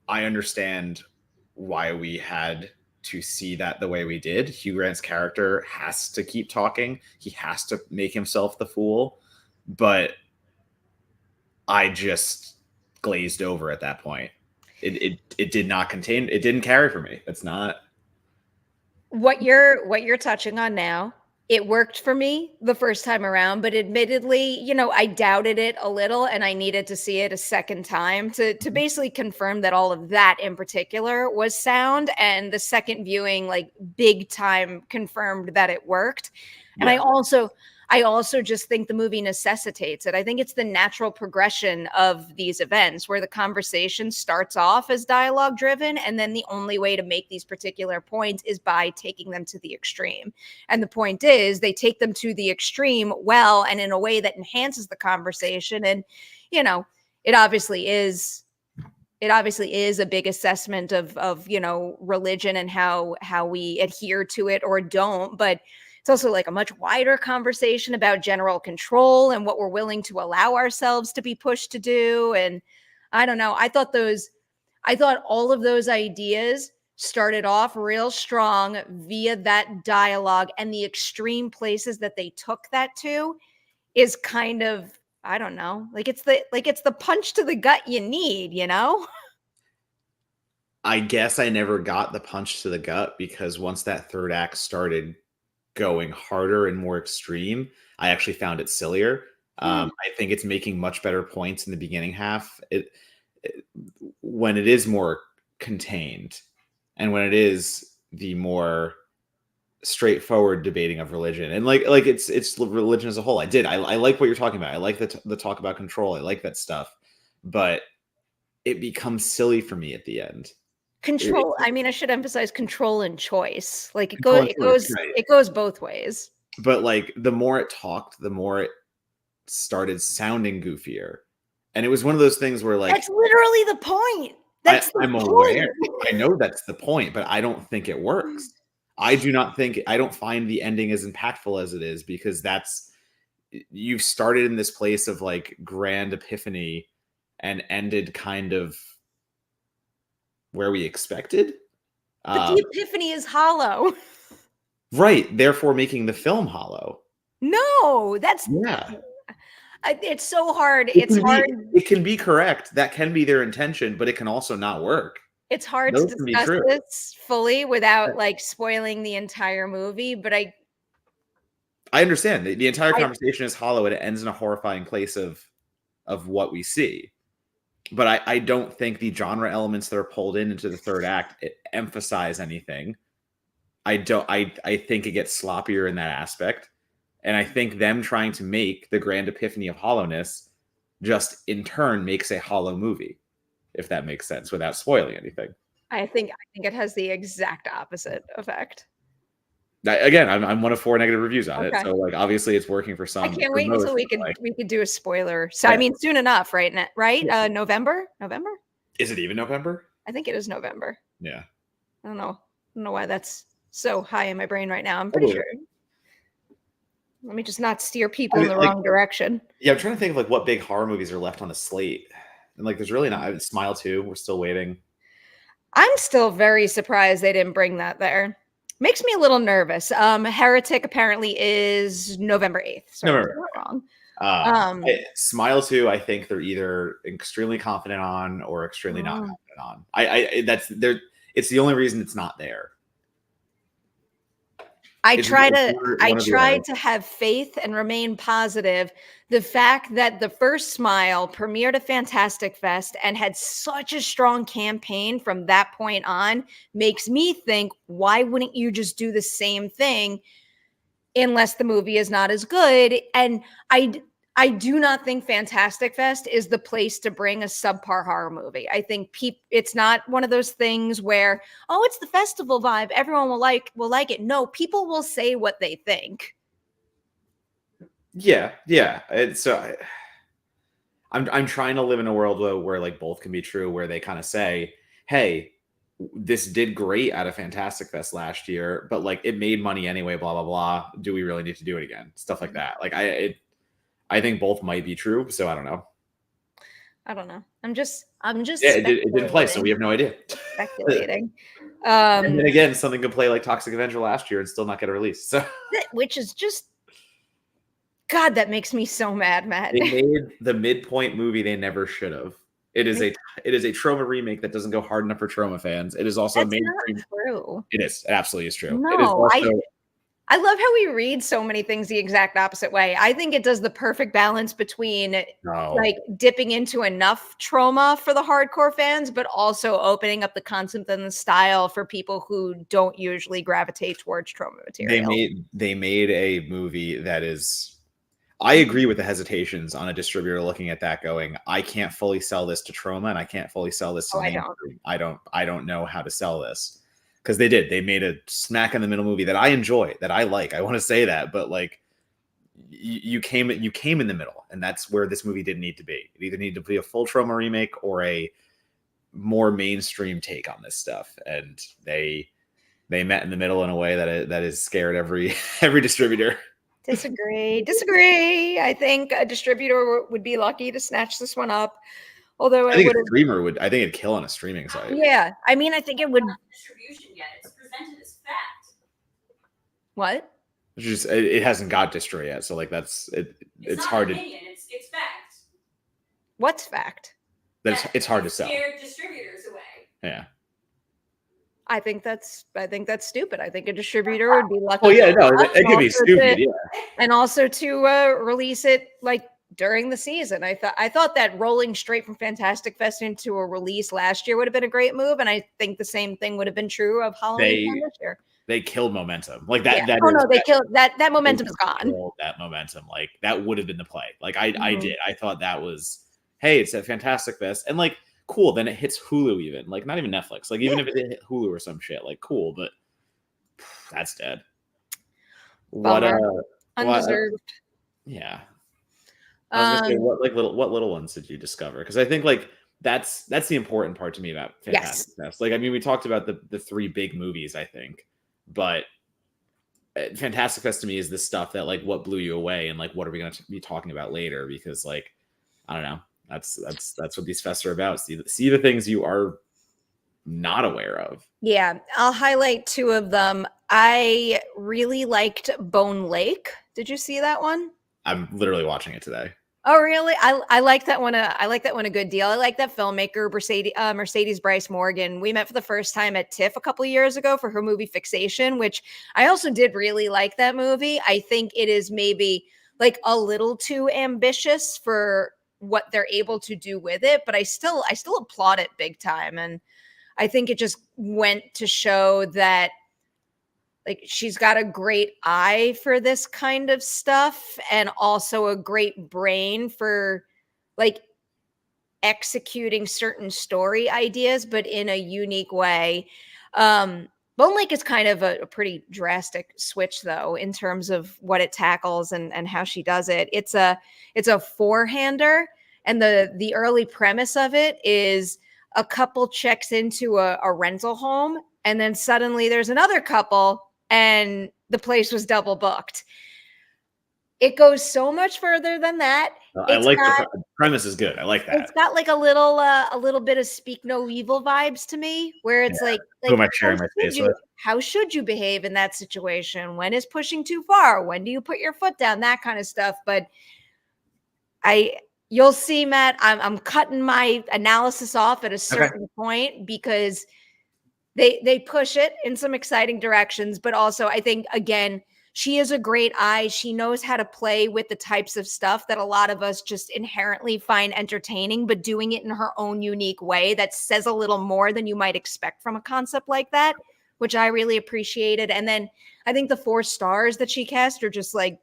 I understand why we had to see that the way we did. Hugh Grant's character has to keep talking. He has to make himself the fool. But I just glazed over at that point. It did not contain, it didn't carry for me. It's not. What you're touching on now, it worked for me the first time around, but admittedly, I doubted it a little and I needed to see it a second time to basically confirm that all of that in particular was sound. And the second viewing, like, big time confirmed that it worked. And I also just think the movie necessitates it. I think it's the natural progression of these events where the conversation starts off as dialogue driven, and then the only way to make these particular points is by taking them to the extreme. And the point is they take them to the extreme well and in a way that enhances the conversation. And, it obviously is a big assessment of religion and how we adhere to it or don't. But it's also like a much wider conversation about general control and what we're willing to allow ourselves to be pushed to do. And I don't know. I thought all of those ideas started off real strong via that dialogue, and the extreme places that they took that to is kind of, I don't know, it's the punch to the gut you need, I guess I never got the punch to the gut because once that third act started going harder and more extreme, I actually found it sillier. I think it's making much better points in the beginning half. When it is more contained and when it is the more straightforward debating of religion and like it's religion as a whole. I like what you're talking about. I like the talk about control. I like that stuff, but it becomes silly for me at the end. Control. I mean, I should emphasize control and choice. Like it goes both ways. But like the more it talked, the more it started sounding goofier. And it was one of those things where like that's literally the point. I'm aware. I know that's the point, but I don't think it works. I don't find the ending as impactful as it is because you've started in this place of like grand epiphany and ended kind of where we expected. But the epiphany is hollow. Right. Therefore making the film hollow. No, it's so hard. It can be correct. That can be their intention, but it can also not work. It's hard to discuss this fully without like spoiling the entire movie, but I understand. The entire conversation is hollow and it ends in a horrifying place of what we see. But I don't think the genre elements that are pulled into the third act emphasize anything. I think it gets sloppier in that aspect. And I think them trying to make the grand epiphany of hollowness just in turn makes a hollow movie, if that makes sense, without spoiling anything. I think it has the exact opposite effect. Again, I'm one of 4 negative reviews on it, so like obviously it's working for some. I can't wait until we could do a spoiler. So I mean, soon enough, right? Right? November. Is it even November? I think it is November. Yeah. I don't know. I don't know why that's so high in my brain right now. I'm I pretty believe sure. it. Let me just not steer I people in mean, the like, wrong direction. yeah, I'm trying to think of like what big horror movies are left on the slate, and like there's really not. Smile 2, we're still waiting. I'm still very surprised they didn't bring that there. Makes me a little nervous. Heretic apparently is November 8th, so I was November. not wrong. Smile 2, I think they're either extremely confident on or extremely not confident on. I that's there. It's the only reason it's not there. I It's tried one or the other. to have faith and remain positive. The fact that the first Smile premiered at Fantastic Fest and had such a strong campaign from that point on makes me think, why wouldn't you just do the same thing unless the movie is not as good? And I do not think Fantastic Fest is the place to bring a subpar horror movie. I think it's not one of those things where, oh, it's the festival vibe, everyone will like it. No, people will say what they think. Yeah. It's I'm trying to live in a world where like both can be true, where they kind of say, hey, this did great at a Fantastic Fest last year, but like it made money anyway, blah blah blah. Do we really need to do it again? Stuff like that. Like I think both might be true, so I don't know. I don't know. I'm just Yeah, it didn't play, so we have no idea. Speculating. And then again, something could play like Toxic Avenger last year and still not get a release. So which is just, God, that makes me so mad, Matt. they made the midpoint movie they never should have. It is a Trauma remake that doesn't go hard enough for Trauma fans. It is also That's mainstream. not true. It is. It absolutely is true. No, it is also, I love how we read so many things the exact opposite way. I think it does the perfect balance between like dipping into enough trauma for the hardcore fans, but also opening up the concept and the style for people who don't usually gravitate towards trauma material. They made a movie that is. I agree with the hesitations on a distributor looking at that, going, I can't fully sell this to Trauma, and I can't fully sell this to mainstream. I don't know how to sell this. Because they did. They made a smack in the middle movie that I enjoy, that I like. I want to say that, but like you came in the middle, and that's where this movie didn't need to be. It either needed to be a full Trauma remake or a more mainstream take on this stuff. And they met in the middle in a way that is scared every distributor. Disagree. I think a distributor would be lucky to snatch this one up. Although I think a streamer would. I think it'd kill on a streaming site. Yeah, I mean, I think it would. Not distribution yet. It's presented as fact. What? It hasn't got distro yet, so like that's it. It's hard opinion. It's fact. What's fact? It's hard to sell. Scared distributors away. Yeah. I think that's stupid. I think a distributor would be lucky. Oh yeah, no, it could be stupid. Yeah. And also to release it like during the season. I thought that rolling straight from Fantastic Fest into a release last year would have been a great move, and I think the same thing would have been true of Halloween this year. They killed momentum like that. Yeah. They killed that momentum is gone. That momentum, like that would have been the play. Like I did. I thought that was, hey, it's a Fantastic Fest, and like cool. Then it hits Hulu, even like not even Netflix. Like even if it hit Hulu or some shit, like cool, but that's dead. Bummer. Undeserved. Yeah. I was gonna say, what little ones did you discover? Because I think like that's the important part to me about Fantastic Fest. Like I mean, we talked about the three big movies, I think, but Fantastic Fest to me is the stuff that like what blew you away, and like what are we going to be talking about later? Because like I don't know, that's what these fests are about. See the things you are not aware of. Yeah, I'll highlight two of them. I really liked Bone Lake. Did you see that one? I'm literally watching it today. Oh, really? I like that one. I like that one a good deal. I like that filmmaker, Mercedes Bryce Morgan. We met for the first time at TIFF a couple of years ago for her movie Fixation, which I also did really like that movie. I think it is maybe like a little too ambitious for what they're able to do with it, but I still applaud it big time. And I think it just went to show that like she's got a great eye for this kind of stuff and also a great brain for like executing certain story ideas, but in a unique way. Bone Lake is kind of a pretty drastic switch though, in terms of what it tackles and how she does it. It's a four-hander, and the early premise of it is a couple checks into a rental home, and then suddenly there's another couple, and the place was double booked. It goes so much further than that. I like the premise is good. I like that. It's got like a little bit of Speak No Evil vibes to me, where it's like who am I sharing my space with? How should you behave in that situation? When is pushing too far? When do you put your foot down? That kind of stuff. But you'll see, Matt, I'm cutting my analysis off at a certain point because they push it in some exciting directions. But also, I think, again, she is a great eye. She knows how to play with the types of stuff that a lot of us just inherently find entertaining, but doing it in her own unique way that says a little more than you might expect from a concept like that, which I really appreciated. And then I think the 4 stars that she cast are just like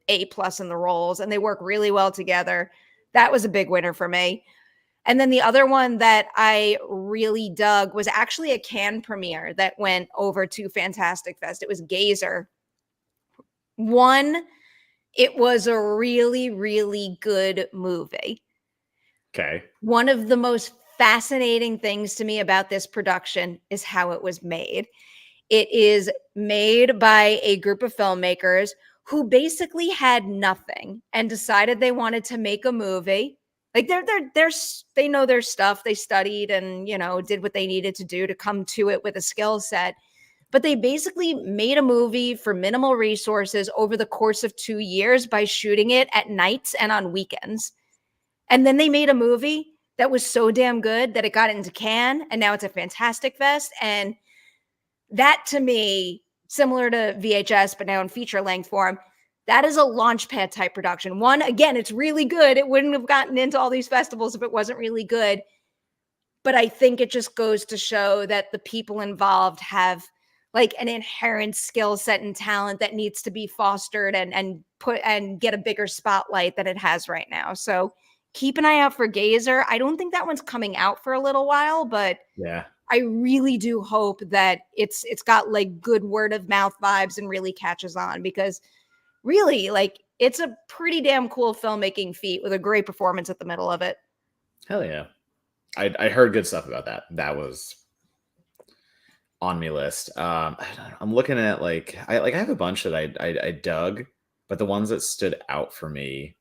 A+ in the roles, and they work really well together. That was a big winner for me. And then the other one that I really dug was actually a Cannes premiere that went over to Fantastic Fest. It was Gazer. One, it was a really, really good movie. Okay. One of the most fascinating things to me about this production is how it was made. It is made by a group of filmmakers who basically had nothing and decided they wanted to make a movie. Like they know their stuff. They studied and, did what they needed to do to come to it with a skill set. But they basically made a movie for minimal resources over the course of 2 years by shooting it at nights and on weekends. And then they made a movie that was so damn good that it got into Cannes, and now it's a Fantastic Fest. And that, to me, similar to VHS, but now in feature length form, that is a launchpad type production. One, again, it's really good. It wouldn't have gotten into all these festivals if it wasn't really good. But I think it just goes to show that the people involved have like an inherent skill set and talent that needs to be fostered and put and get a bigger spotlight than it has right now. So keep an eye out for Gazer. I don't think that one's coming out for a little while, but yeah, I really do hope that it's got like good word of mouth vibes and really catches on, because really, like, it's a pretty damn cool filmmaking feat with a great performance at the middle of it. Hell yeah. I heard good stuff about that. That was on my list. I'm looking at I have a bunch that I dug, but the ones that stood out for me,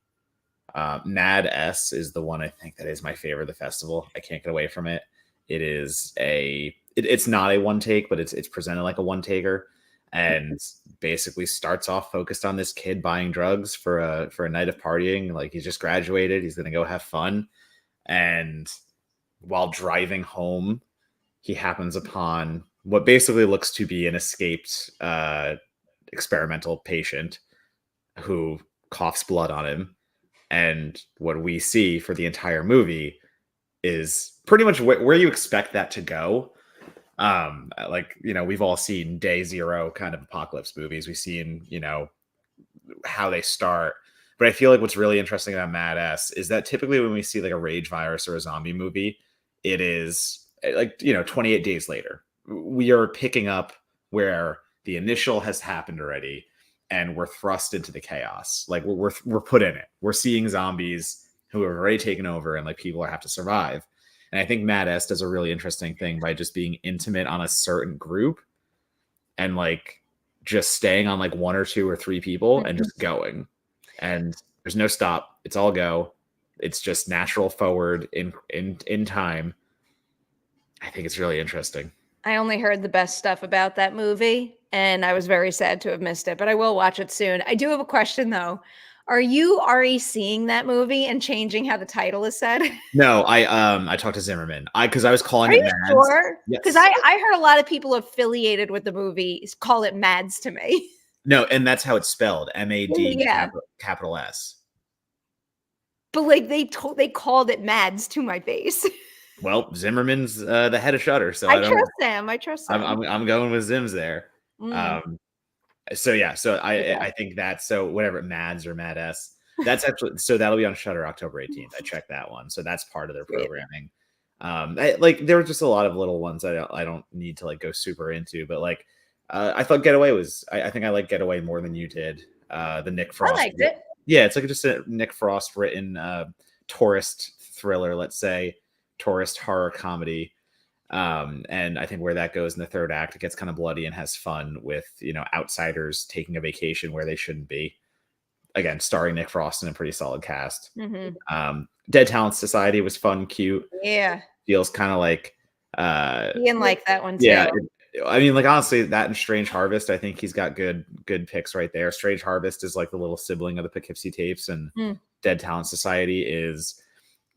Mad S is the one I think that is my favorite of the festival. I can't get away from it. It is it's not a one take, but it's presented like a one taker, and basically starts off focused on this kid buying drugs for a night of partying. Like, he's just graduated, he's gonna go have fun, and while driving home, he happens upon what basically looks to be an escaped experimental patient who coughs blood on him. And what we see for the entire movie is pretty much where you expect that to go. We've all seen Day Zero kind of apocalypse movies. We've seen, how they start. But I feel like what's really interesting about Mad S is that typically when we see like a rage virus or a zombie movie, it is 28 days later. We are picking up where the initial has happened already, and we're thrust into the chaos. Like, we're put in it. We're seeing zombies who have already taken over, and like people have to survive. And I think Mad S does a really interesting thing by just being intimate on a certain group and like just staying on like 1 or 2 or 3 people and just going. And there's no stop. It's all go. It's just natural forward in time. I think it's really interesting. I only heard the best stuff about that movie, and I was very sad to have missed it, but I will watch it soon. I do have a question, though. Are you already seeing that movie and changing how the title is said? No, I talked to Zimmerman. Because I was calling it Mads. Sure? Yes. Because I heard a lot of people affiliated with the movie call it Mads to me. No, and that's how it's spelled. M-A-D Yeah. capital S. But like they called it Mads to my face. Well, Zimmerman's the head of Shudder, so I trust him. I'm going with Zims there. So yeah, so Okay. I think that's so whatever Mads or Mad S. That's actually so that'll be on Shudder October 18th. I checked that one, so that's part of their programming. There were just a lot of little ones I don't need to like go super into, but like I thought Getaway was I think I like Getaway more than you did. The Nick Frost. I liked it. Yeah, it's like just a Nick Frost written tourist thriller, let's say. tourist horror comedy. And I think where that goes in the third act, it gets kind of bloody and has fun with, outsiders taking a vacation where they shouldn't be. Again, starring Nick Frost in a pretty solid cast. Dead Talent Society was fun, cute. Yeah. Feels kind of like Ian liked that one too. Yeah, I mean, like, honestly, that and Strange Harvest, I think he's got good picks right there. Strange Harvest is like the little sibling of the Poughkeepsie Tapes, and Dead Talent Society is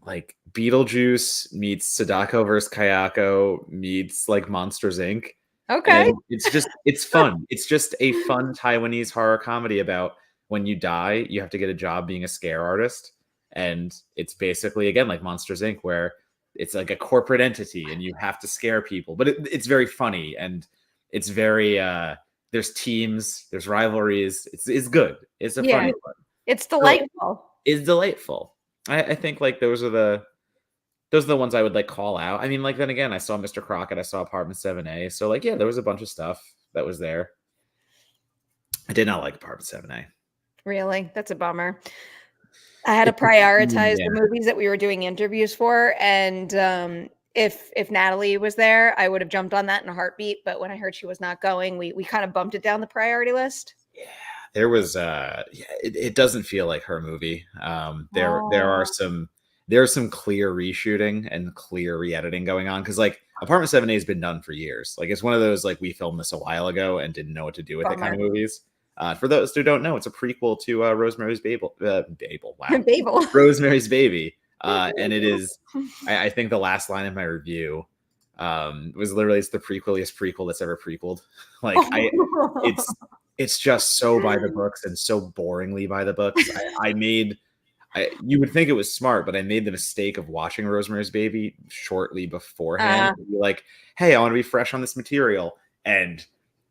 like Beetlejuice meets Sadako vs. Kayako meets like Monsters Inc. Okay. And it's fun. It's just a fun Taiwanese horror comedy about when you die, you have to get a job being a scare artist. And it's basically, again, like Monsters Inc., where it's like a corporate entity and you have to scare people. But it's very funny, and it's very, there's teams, there's rivalries. It's good. It's a funny one. It's delightful. It's delightful. I think like those are the ones I would like call out. I mean, like, then again, I saw Mr. Crockett, I saw Apartment 7A. So like, yeah, there was a bunch of stuff that was there. I did not like Apartment 7A. Really? That's a bummer. I had to prioritize the movies that we were doing interviews for, and if Natalie was there, I would have jumped on that in a heartbeat. But when I heard she was not going, we kind of bumped it down the priority list. Yeah, there was it doesn't feel like her movie. There are some clear reshooting and clear re-editing going on, because like Apartment 7A has been done for years. Like, it's one of those, like, we filmed this a while ago and didn't know what to do with it kind of movies. For those who don't know, it's a prequel to Rosemary's Babel. Babel. Rosemary's Baby. And it is, I think the last line of my review was literally, it's the prequeliest prequel that's ever prequeled. Like, it's just so by the books and so boringly by the books. You would think it was smart, but I made the mistake of watching Rosemary's Baby shortly beforehand. To be like, hey, I want to be fresh on this material. And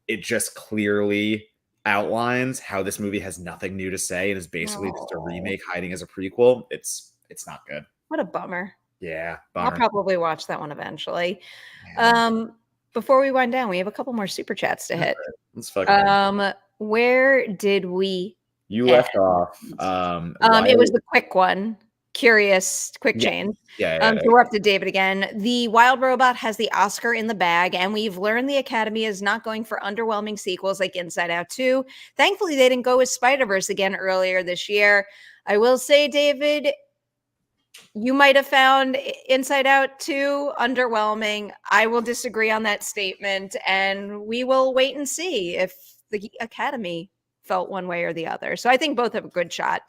it just clearly outlines how this movie has nothing new to say and is basically just a remake hiding as a prequel. It's not good. What a bummer. Yeah, bummer. I'll probably watch that one eventually. Yeah. Before we wind down, we have a couple more super chats to hit. Let's fucking where did we left off? It was the quick one. Curious, quick change. Yeah. So we're up to David again. The Wild Robot has the Oscar in the bag, and we've learned the Academy is not going for underwhelming sequels like Inside Out 2. Thankfully, they didn't go with Spider-Verse again earlier this year. I will say, David, you might have found Inside Out 2 underwhelming. I will disagree on that statement, and we will wait and see if the Academy felt one way or the other. So I think both have a good shot.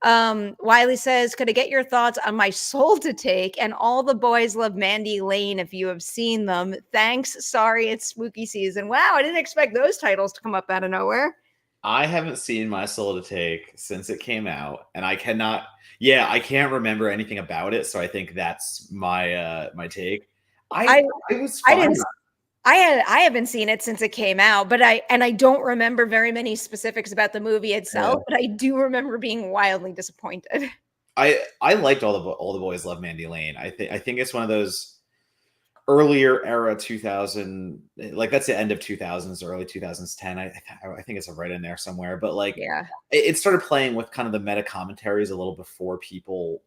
Wiley says, could I get your thoughts on My Soul to Take and All the Boys Love Mandy Lane if you have seen them? Thanks. Sorry, it's spooky season. Wow, I didn't expect those titles to come up out of nowhere. I haven't seen My Soul to Take since it came out, and I can't remember anything about it, so I think that's my take. I was fine. I haven't seen it since it came out, but I don't remember very many specifics about the movie itself, but I do remember being wildly disappointed. I liked All the Boys Love Mandy Lane. I think it's one of those earlier era 2000, like that's the end of 2000s, early 2010. I think it's right in there somewhere, but like, yeah, it started playing with kind of the meta commentaries a little before people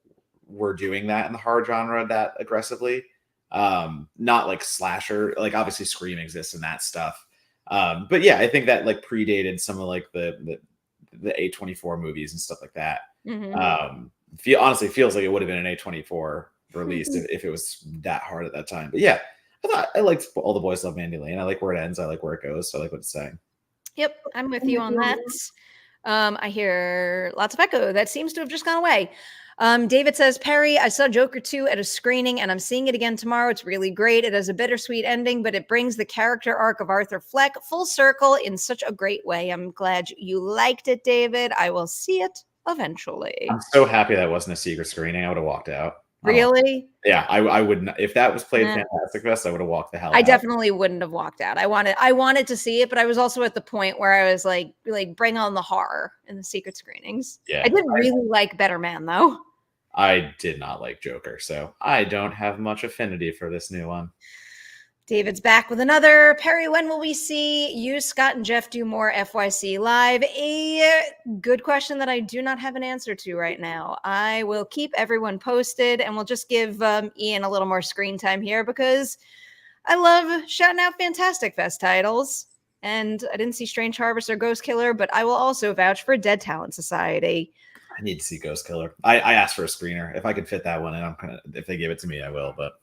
were doing that in the horror genre that aggressively. Not like slasher, like obviously Scream exists and that stuff. But yeah, I think that like predated some of like the A24 movies and stuff like that. Honestly feels like it would have been an A24 release if it was that hard at that time. But yeah, I liked All the Boys Love Mandy Lane. I like where it ends. I like where it goes. So I like what it's saying. Yep, I'm with you on that. I hear lots of echo. That seems to have just gone away. David says, Perri, I saw Joker 2 at a screening and I'm seeing it again tomorrow. It's really great. It has a bittersweet ending, but it brings the character arc of Arthur Fleck full circle in such a great way. I'm glad you liked it, David. I will see it eventually. I'm so happy that wasn't a secret screening. I would have walked out. Really? Yeah, I wouldn't. If that was played Fantastic Fest, I would have walked the hell out. I definitely wouldn't have walked out. I wanted to see it, but I was also at the point where I was like bring on the horror in the secret screenings. Yeah, I did really like Better Man, though. I did not like Joker, so I don't have much affinity for this new one. David's back with another. Perri, when will we see you, Scott, and Jeff do more FYC Live? A good question that I do not have an answer to right now. I will keep everyone posted, and we'll just give Ian a little more screen time here because I love shouting out Fantastic Fest titles. And I didn't see Strange Harvest or Ghost Killer, but I will also vouch for Dead Talent Society. I need to see Ghost Killer. I asked for a screener. If I could fit that one in, if they give it to me, I will. But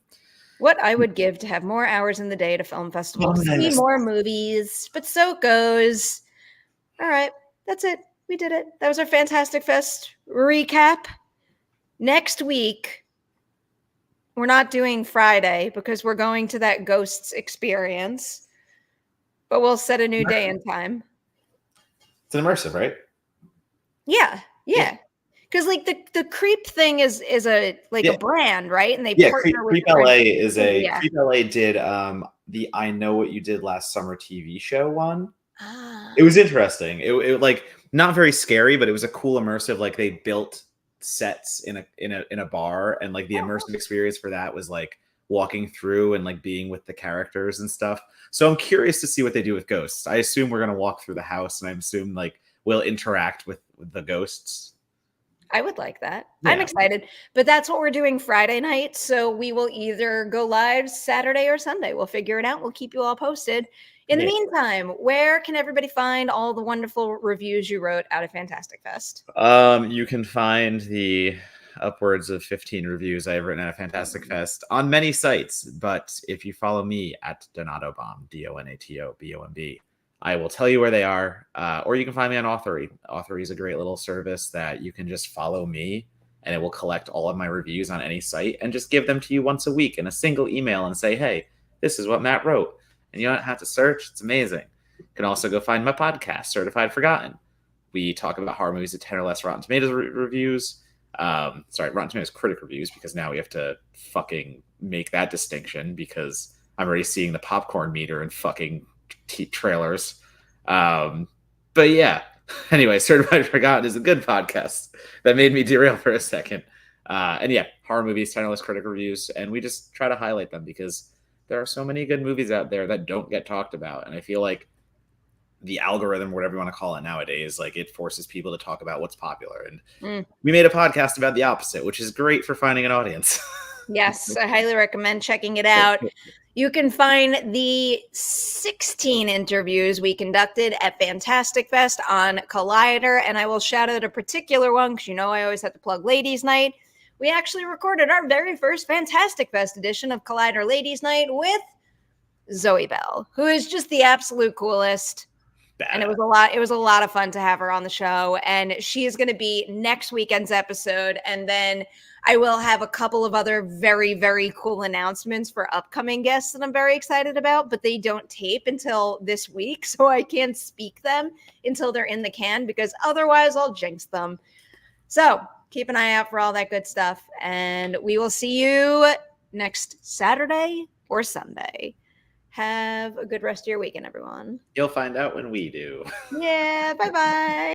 what I would give to have more hours in the day to film festivals, see nice. more movies, but so it goes. All right, that's it. We did it. That was our Fantastic Fest recap. Next week, we're not doing Friday because we're going to that Ghosts experience, but we'll set a new day and time. It's an immersive, right? Yeah. Because like the Creep thing is a brand, right? And they partner with Creep LA is a Creep LA did the I Know What You Did Last Summer TV show one. It was interesting. It like not very scary, but it was a cool immersive. Like they built sets in a bar, and like the immersive experience for that was like walking through and like being with the characters and stuff. So I'm curious to see what they do with ghosts. I assume we're gonna walk through the house, and I assume like we'll interact with the ghosts. I would like that. Yeah. I'm excited, but that's what we're doing Friday night. So we will either go live Saturday or Sunday. We'll figure it out. We'll keep you all posted. In the meantime, where can everybody find all the wonderful reviews you wrote out of Fantastic Fest? You can find the upwards of 15 reviews I've written at Fantastic Fest on many sites. But if you follow me at Donatobomb, DONATOBOMB, I will tell you where they are, or you can find me on Authory. Authory is a great little service that you can just follow me, and it will collect all of my reviews on any site and just give them to you once a week in a single email and say, hey, this is what Matt wrote. And you don't have to search. It's amazing. You can also go find my podcast, Certified Forgotten. We talk about horror movies at 10 or less Rotten Tomatoes reviews. Rotten Tomatoes critic reviews, because now we have to fucking make that distinction because I'm already seeing the popcorn meter and fucking trailers. But yeah, anyway, Certified Forgotten is a good podcast that made me derail for a second. And yeah, horror movies, 10 or less critic reviews, and we just try to highlight them because there are so many good movies out there that don't get talked about. And I feel like the algorithm, whatever you want to call it nowadays, like it forces people to talk about what's popular. And we made a podcast about the opposite, which is great for finding an audience. Yes, I highly recommend checking it out. You can find the 16 interviews we conducted at Fantastic Fest on Collider, and I will shout out a particular one because I always have to plug Ladies Night. We actually recorded our very first Fantastic Fest edition of Collider Ladies Night with Zoe Bell, who is just the absolute coolest. And it was a lot of fun to have her on the show. And she is going to be next weekend's episode. And then I will have a couple of other very, very cool announcements for upcoming guests that I'm very excited about, but they don't tape until this week. So I can't speak them until they're in the can because otherwise I'll jinx them. So keep an eye out for all that good stuff. And we will see you next Saturday or Sunday. Have a good rest of your weekend, everyone. You'll find out when we do. Yeah, bye-bye.